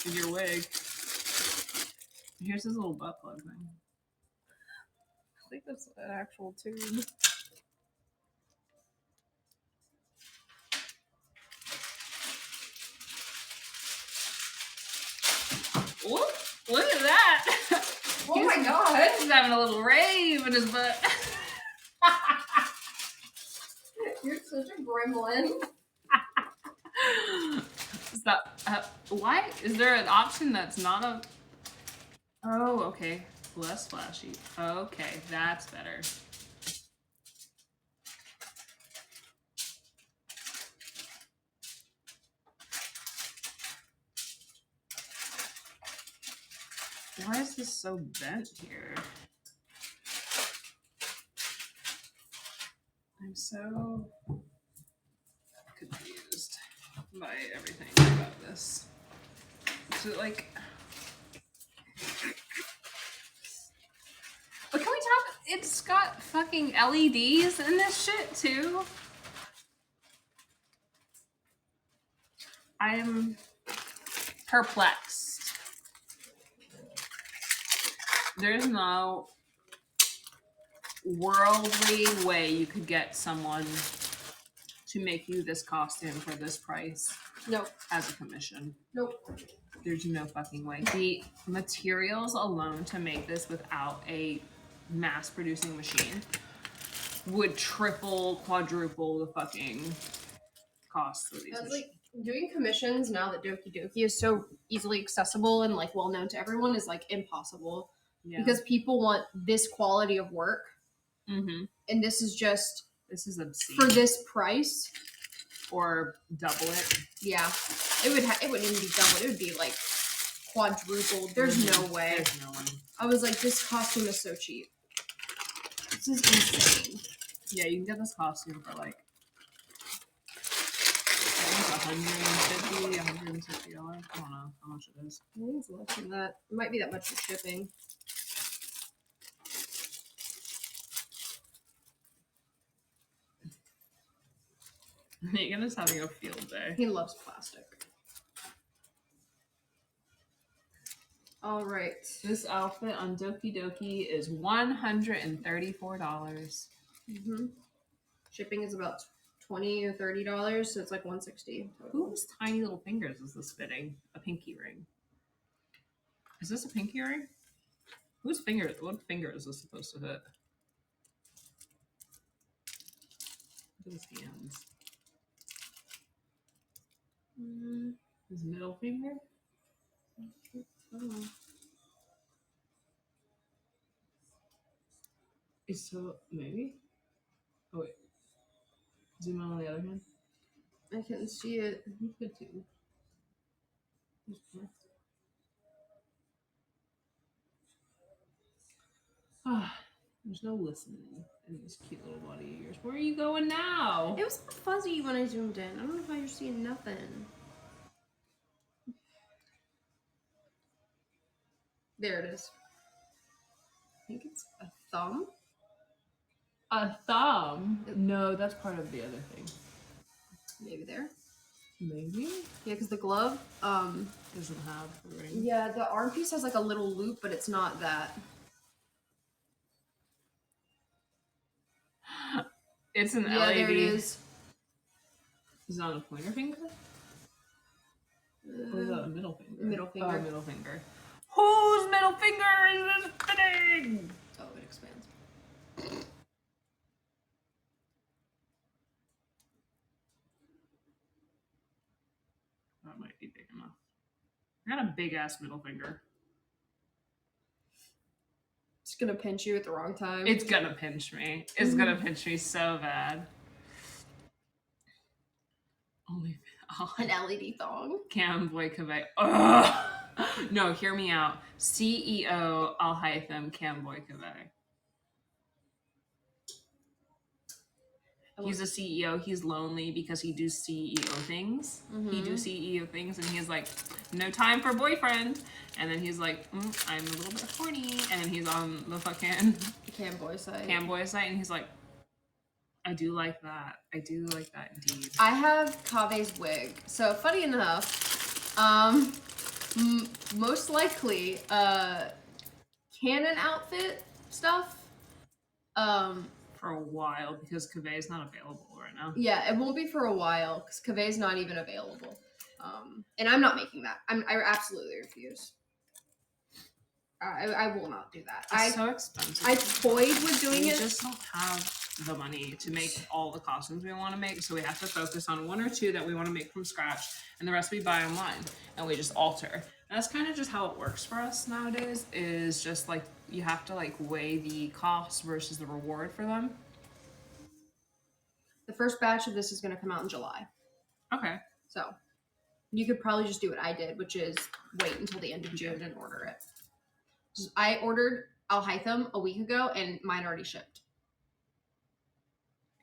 With your wig. Here's his little butt plug thing. I think that's an actual tube. Look at that! Oh my god! He's having a little rave in his butt. You're such a gremlin. Is that, why? Is there an option that's not a... Oh, okay. Less flashy. Okay, that's better. Why is this so bent here? I'm so confused by everything about this. So like, but can we talk? It's got fucking LEDs in this shit too. I am perplexed. There's no worldly way you could get someone to make you this costume for this price. Nope. As a commission. Nope. There's no fucking way. The materials alone to make this without a mass producing machine would triple, quadruple the fucking cost for these. That's like doing commissions now that Doki Doki is so easily accessible and like well known to everyone is like impossible. Yeah. Because people want this quality of work. Mm-hmm. And this is obscene. For this price. Or double it. Yeah. It wouldn't even be double. It would be like quadrupled. There's no way. There's no way. I was like, this costume is so cheap. This is insane. Yeah, you can get this costume for like $150, $160. I don't know how much it is. I think it's less than that. It might be that much for shipping. Megan is having a field day. He loves plastic. All right. This outfit on Doki Doki is $134. Mm-hmm. Shipping is about $20 or $30, so it's like $160. Whose tiny little fingers is this fitting? A pinky ring. Is this a pinky ring? Whose finger? What finger is this supposed to fit? Look at his hands. His middle finger? Oh. It's so maybe. Oh wait. Zoom in on the other hand. I couldn't see it. You could too. There's no listening in this cute little body of yours. Where are you going now? It was fuzzy when I zoomed in. I don't know how you're seeing nothing. There it is. I think it's a thumb. A thumb? No, that's part of the other thing. Maybe there. Maybe? Yeah, because the glove doesn't have the ring. Yeah, the arm piece has like a little loop, but it's not that. It's an LED. There it is. Is it on a pointer finger? Or is that a middle finger? Middle finger. Oh, middle finger. Whose middle finger is this fitting? Oh, it expands. That might be big enough. I got a big ass middle finger. It's gonna pinch you at the wrong time. It's gonna pinch me. It's gonna pinch me so bad. Only an LED thong. Camboy Quebec. Ugh. No, hear me out. CEO Al-Hytham Camboy Quebec. He's a CEO. He's lonely because he do CEO things. Mm-hmm. He do CEO things, and he's like, no time for boyfriend. And then he's like, I'm a little bit horny. And then he's on the fucking Camboy site. And he's like, I do like that. I do like that indeed. I have Kave's wig. So funny enough, most likely, canon outfit stuff. For a while, because Kaveh is not available right now. Yeah, it won't be for a while because Kaveh is not even available. And I'm not making that. I absolutely refuse. I will not do that. It's so expensive. I toyed with doing it. We just don't have the money to make all the costumes we want to make, so we have to focus on one or two that we want to make from scratch, and the rest we buy online, and we just alter. And that's kind of just how it works for us nowadays, is just like, you have to like weigh the cost versus the reward for them. The first batch of this is going to come out in July. Okay. So you could probably just do what I did, which is wait until the end of June and order it. I ordered Alhaitham a week ago, and mine already shipped.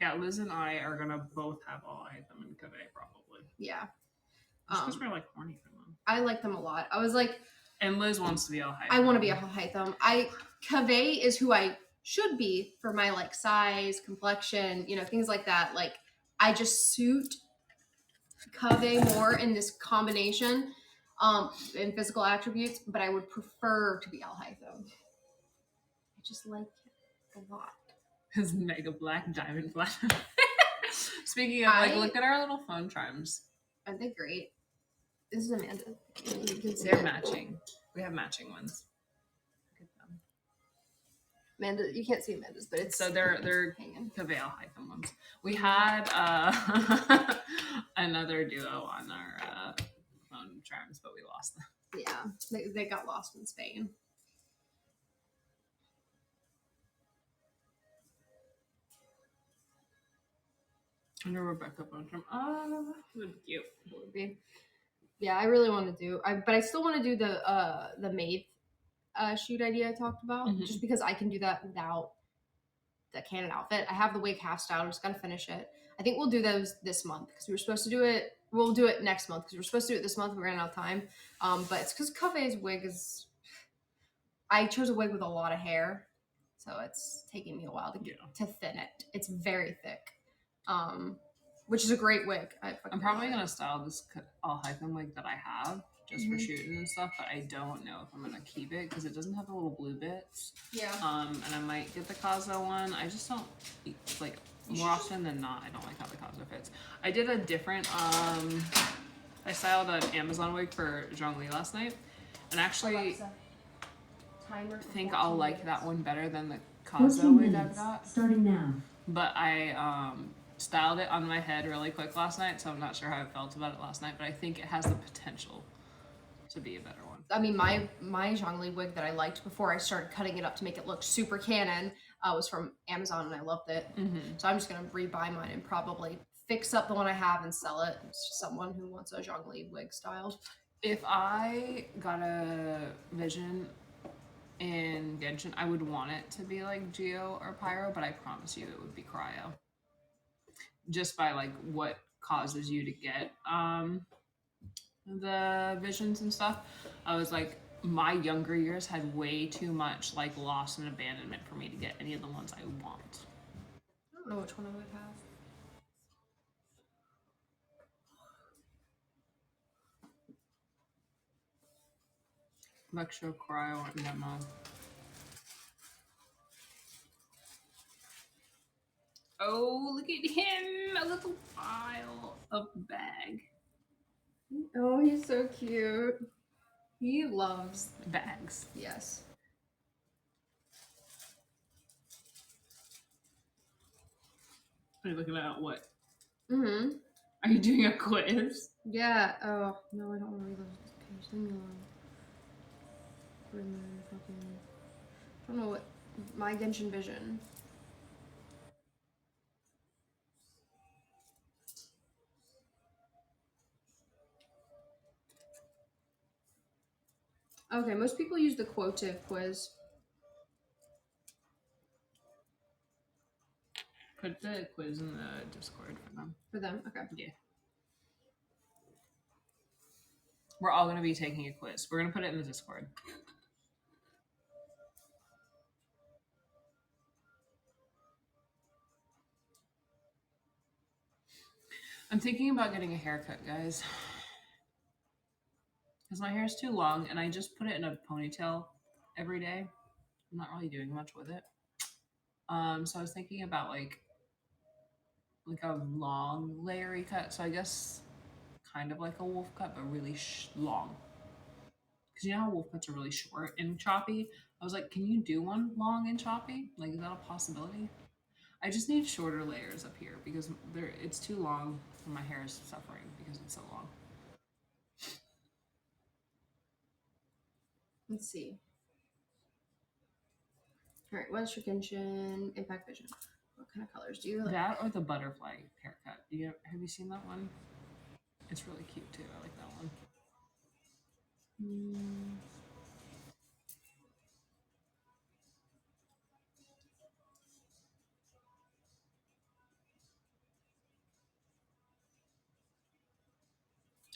Yeah, Liz and I are gonna both have all Item and Cave probably. Yeah. Just because we're like horny for them. I like them a lot. I was like, and Liz wants to be all Item. I want to be a Alhaitham. Cave is who I should be for my like size, complexion, things like that. Like I just suit Cave more in this combination, in physical attributes, but I would prefer to be Alhaitham. I just like it a lot. His mega black diamond flash. Speaking of, like, look at our little phone chimes. Aren't they great? This is Amanda. They're matching. We have matching ones. Look at them. Amanda, you can't see Amanda's, but it's so they're hanging. Cavale Hytham ones. We had another duo on our phone charms, but we lost them. Yeah, they got lost in Spain. And a Rebecca phone charm. Oh, that would be cute. It would be. Yeah, I really want to do. But I still want to do the maid shoot idea I talked about, just because I can do that without the canon outfit. I have the wig half style. I'm just gonna finish it. I think we'll do those this month because we were supposed to do it. We'll do it next month because we were supposed to do it this month. We ran out of time. But it's because Cave's wig is. I chose a wig with a lot of hair, so it's taking me a while to thin it. It's very thick, which is a great wig. I'm probably gonna style this all Hytham wig that I have just for shooting and stuff, but I don't know if I'm gonna keep it because it doesn't have the little blue bits. Yeah. And I might get the Kazo one. I just don't like more often than not. I don't like how the Kazo fits. I did a different. I styled an Amazon wig for Zhongli last night, and actually think I'll like that one better than the Kazo wig I've got. Starting now. But I styled it on my head really quick last night, so I'm not sure how I felt about it last night, but I think it has the potential to be a better one. I mean, my Zhongli wig that I liked before I started cutting it up to make it look super canon was from Amazon, and I loved it. So I'm just gonna rebuy mine and probably fix up the one I have and sell it to someone who wants a Zhongli wig styled. If I got a vision in Genshin, I would want it to be like Geo or Pyro, but I promise you it would be Cryo. Just by like what causes you to get the visions and stuff. I was like, my younger years had way too much like loss and abandonment for me to get any of the ones I want. I don't know which one I would have. Lecture, Cryo, and Demo. Oh, look at him! A little file of bag. Oh, he's so cute. He loves bags. Yes. Are you looking at what? Mm-hmm. Are you doing a quiz? Yeah. Oh, no, I don't want to read this page. Leave me alone. I don't know what. My Genshin Vision. Okay, most people use the quotive quiz. Put the quiz in the Discord for them. For them? Okay. Yeah. We're all going to be taking a quiz. We're going to put it in the Discord. I'm thinking about getting a haircut, guys. Because my hair is too long, and I just put it in a ponytail every day. I'm not really doing much with it. So I was thinking about like a long layery cut. So I guess kind of like a wolf cut, but really long. Because you know how wolf cuts are really short and choppy? I was like, can you do one long and choppy? Like, is that a possibility? I just need shorter layers up here because it's too long and my hair is suffering because it's so long. Let's see. All right, what's your Genshin Impact Vision? What kind of colors do you like? That or the butterfly haircut. Have you seen that one? It's really cute too. I like that one.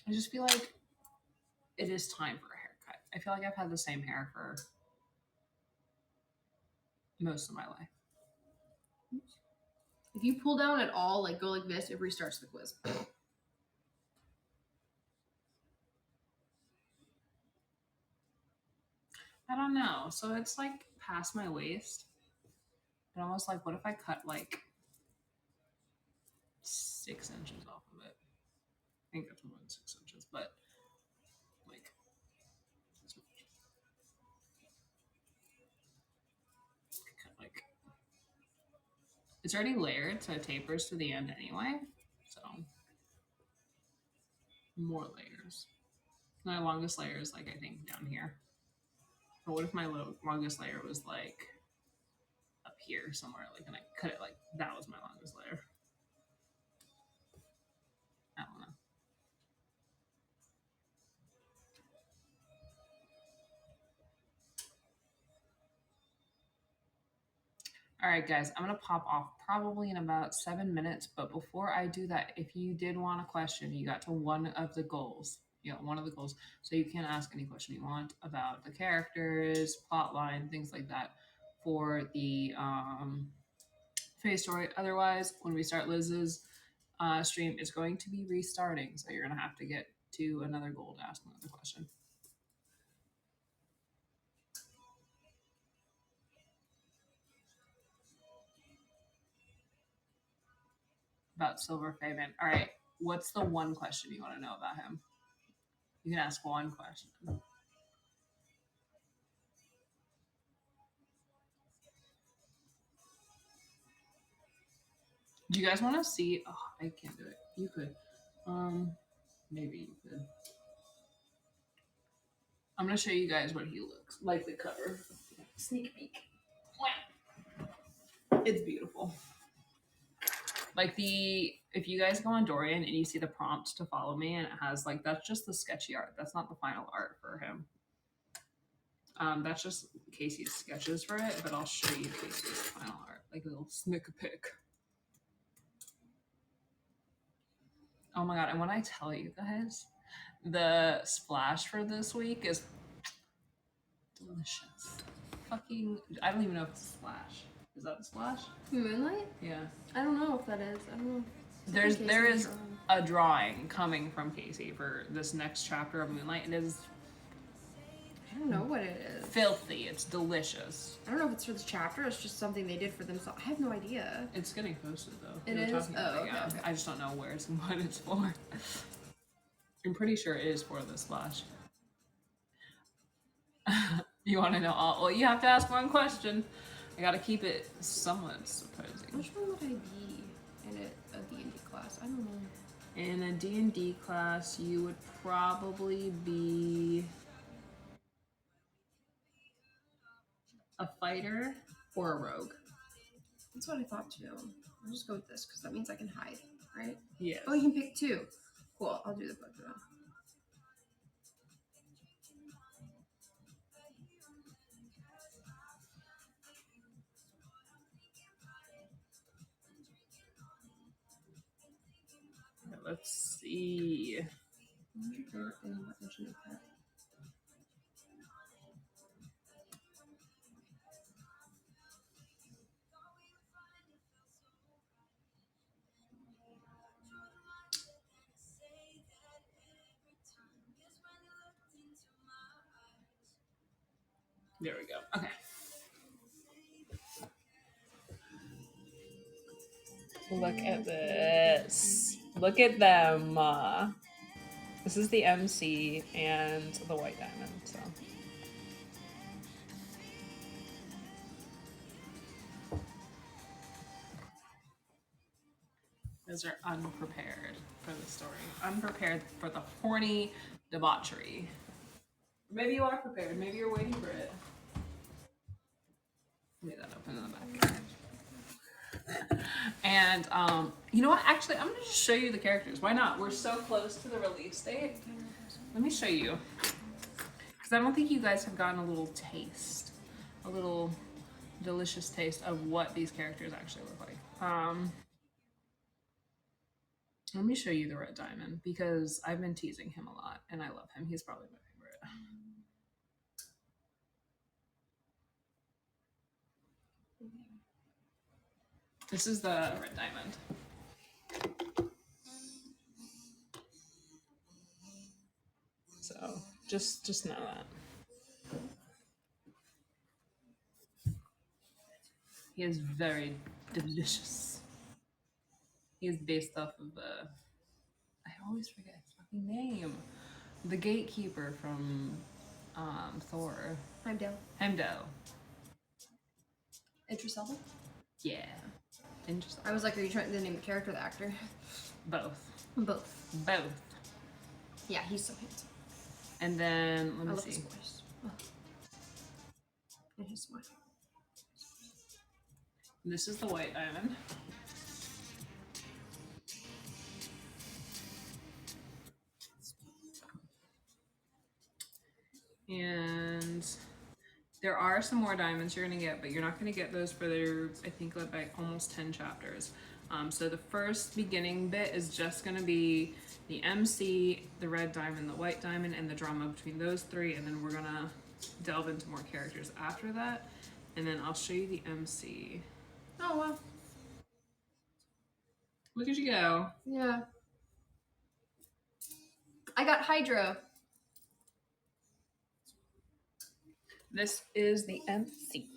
I just feel like it is time for a haircut. I feel like I've had the same hair for most of my life. If you pull down at all, like go like this, it restarts the quiz. I don't know. So it's like past my waist. But almost like, what if I cut like 6 inches off of it? I think that's more than 6 inches, but like this much. Cut like it's already layered, so it tapers to the end anyway. So more layers. My longest layer is like I think down here. But what if my longest layer was like up here somewhere, like, and I cut it like that was my longest layer? I don't know. All right, guys, I'm gonna pop off probably in about 7 minutes. But before I do that, if you did want a question, you got to one of the goals. One of the goals. So you can ask any question you want about the characters, plot line, things like that for the phase story. Otherwise, when we start Liz's stream, it's going to be restarting. So you're gonna have to get to another goal to ask another question. About Silver Faven. All right, what's the one question you want to know about him? You can ask one question. Do you guys want to see? Oh, I can't do it. You could. Maybe you could. I'm gonna show you guys what he looks like. The cover. Sneak peek. It's beautiful. Like if you guys go on Dorian and you see the prompt to follow me, and it has like that's just the sketchy art. That's not the final art for him. That's just Casey's sketches for it, but I'll show you Casey's final art, like a little snick pick. Oh my god! And when I tell you guys, the splash for this week is delicious. Fucking, I don't even know if it's a splash. Is that a splash? Moonlight? Yeah. I don't know if that is. I don't know. There is a drawing coming from Casey for this next chapter of Moonlight. It is. I don't know what it is. Filthy. It's delicious. I don't know if it's for this chapter. It's just something they did for themselves. I have no idea. It's getting posted though. It is? Oh, okay. I just don't know where it's and what it's for. I'm pretty sure it is for the splash. You want to know all? Well, you have to ask one question. I gotta keep it somewhat surprising. Which one would I be in a D&D class? I don't know. In a D&D class, you would probably be a fighter or a rogue. That's what I thought too. I'll just go with this because that means I can hide, right? Yes. Oh, you can pick two. Cool. I'll do the both of them. Let's see. What was your favorite thing about Mission Impact? There we go. Okay. Look at this. Look at them. This is the MC and the white diamond. So. Those are unprepared for the story. Unprepared for the horny debauchery. Maybe you are prepared. Maybe you're waiting for it. Leave that open in the back. And you know what? Actually, I'm gonna just show you the characters. Why not? We're so close to the release date. Let me show you, because I don't think you guys have gotten a little taste, a little delicious taste of what these characters actually look like. Let me show you the red diamond because I've been teasing him a lot and I love him. He's probably my favorite. This is the red diamond. So just know that. He is very delicious. He is based off of I always forget his fucking name. The gatekeeper from Thor. Heimdall. Idris Elba? Yeah. Interesting. I was like, are you trying to name the character or the actor? Both. Both. Yeah, he's so handsome. And then let I me love see. his voice. And his smile. This is the white diamond. And there are some more diamonds you're gonna get, but you're not gonna get those for their, I think, like almost 10 chapters. So the first beginning bit is just gonna be the MC, the red diamond, the white diamond, and the drama between those three, and then we're gonna delve into more characters after that. And then I'll show you the MC. Oh, wow. Look at you go. Yeah. I got Hydra. This is the MC.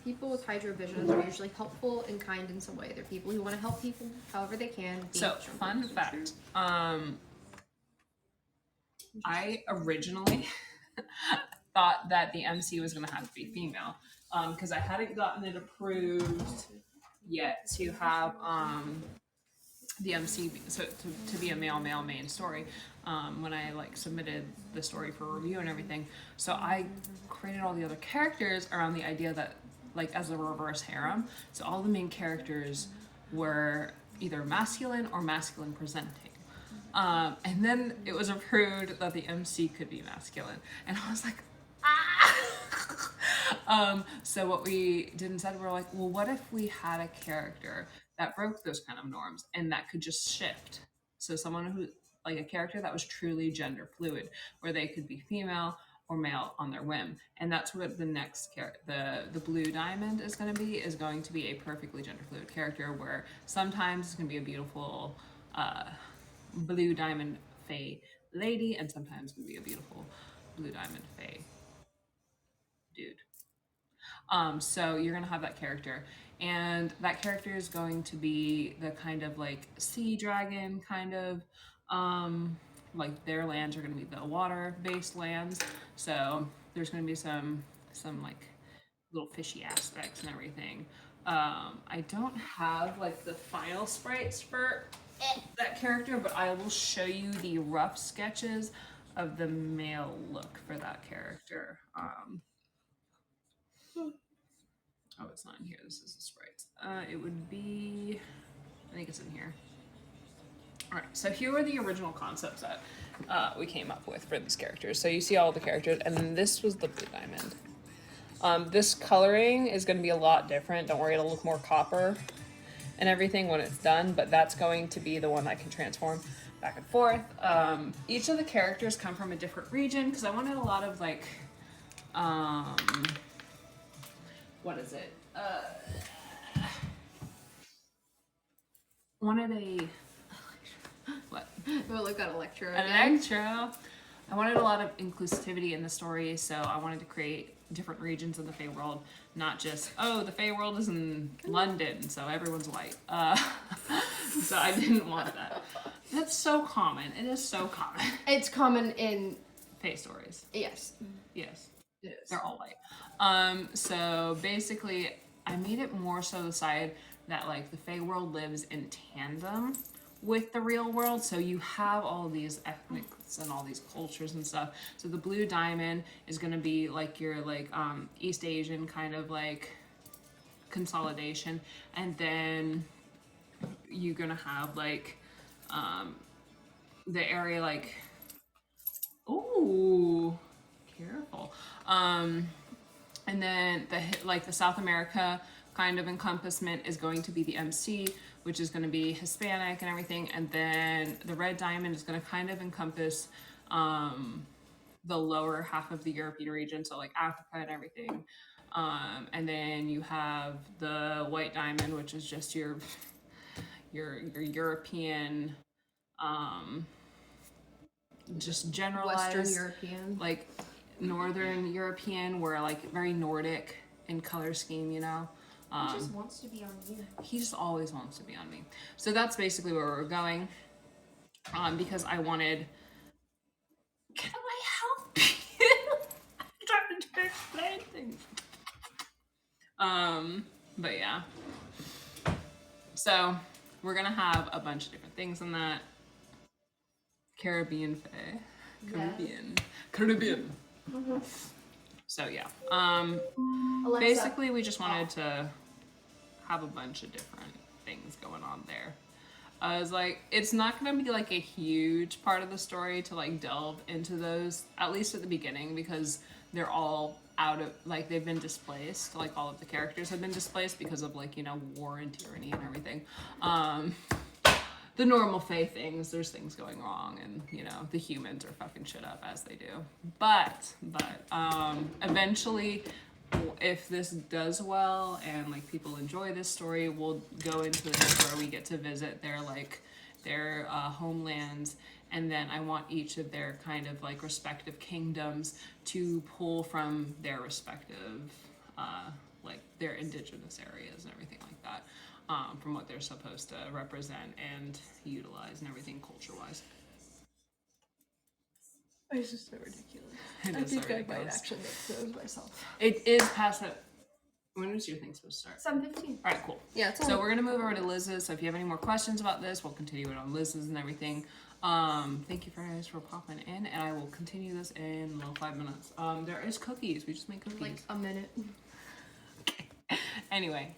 People with Hydra visions are usually helpful and kind in some way. They're people who want to help people however they can. So, fun fact. I originally thought that the MC was going to have to be female because I hadn't gotten it approved yet to have the MC to be a male main story when I like submitted the story for review and everything. So I created all the other characters around the idea that like as a reverse harem. So all the main characters were either masculine or masculine presenting. And then it was approved that the MC could be masculine. And I was like, ah! So what we did instead, we're like, well, what if we had a character that broke those kind of norms and that could just shift? So someone who, like a character that was truly gender fluid, where they could be female or male on their whim. And that's what the next the blue diamond is going to be a perfectly gender fluid character where sometimes it's going to be a beautiful blue diamond fae lady and sometimes it's going to be a beautiful blue diamond fae dude. So you're going to have that character and that character is going to be the kind of like sea dragon kind of like their lands are going to be the water based lands, so there's going to be some like little fishy aspects and everything. I don't have like the final sprites for that character, but I will show you the rough sketches of the male look for that character. Oh, it's not in here. This is the sprites. It would be, I think it's in here. All right, so here were the original concepts that we came up with for these characters. So you see all the characters, and then this was the blue diamond. This coloring is going to be a lot different. Don't worry, it'll look more copper and everything when it's done, but that's going to be the one that can transform back and forth. Each of the characters come from a different region because I wanted a lot of like, what is it? Wanted a what? Oh, look at Electro An again. Electro. I wanted a lot of inclusivity in the story, so I wanted to create different regions of the Fae world, not just, oh, the Fae world is in London, so everyone's white. So I didn't want that. That's so common. It is so common. It's common in Fae stories. yes. Yes. It is. They're all white. So basically, I made it more so the side that like the Fae world lives in tandem with the real world. So you have all these ethnics and all these cultures and stuff. So the blue diamond is going to be like your like East Asian kind of like consolidation, and then you're going to have like the area like, ooh, careful. And then the South America kind of encompassment is going to be the MC, which is going to be Hispanic and everything. And then the red diamond is going to kind of encompass the lower half of the European region, so like Africa and everything. And then you have the white diamond, which is just your European, just generalized Western European. like Northern European, where like very Nordic in color scheme, you know. He just wants to be on you. He just always wants to be on me. So that's basically where we're going. Because I wanted. Can I help you? I'm trying to explain things. But yeah. So we're gonna have a bunch of different things in that. Caribbean fae. Caribbean. Mm-hmm. So yeah. Alexa. Basically we just wanted to have a bunch of different things going on there. I was like, it's not gonna be like a huge part of the story to like delve into those, at least at the beginning, because they're all out of, like, they've been displaced. Like all of the characters have been displaced because of like, you know, war and tyranny and everything. The normal fae things, there's things going wrong, and you know, the humans are fucking shit up as they do. But eventually, if this does well and like people enjoy this story, we'll go into the bit where we get to visit their homelands, and then I want each of their kind of like respective kingdoms to pull from their respective like their indigenous areas and everything like that, from what they're supposed to represent and utilize and everything culture-wise. It's just so ridiculous. It is so ridiculous. Actually make those myself. It is past that. When is your thing supposed to start? 7:15. All right, cool. Yeah, it's So we're gonna move over to Liz's. So if you have any more questions about this, we'll continue it on Liz's and everything. Thank you guys for popping in, and I will continue this in 5 minutes. There is cookies. We just make cookies. like a minute. Okay. Anyway,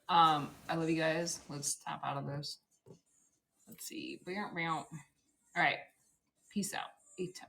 I love you guys. Let's tap out of this. Let's see. All right. Peace out. Eat.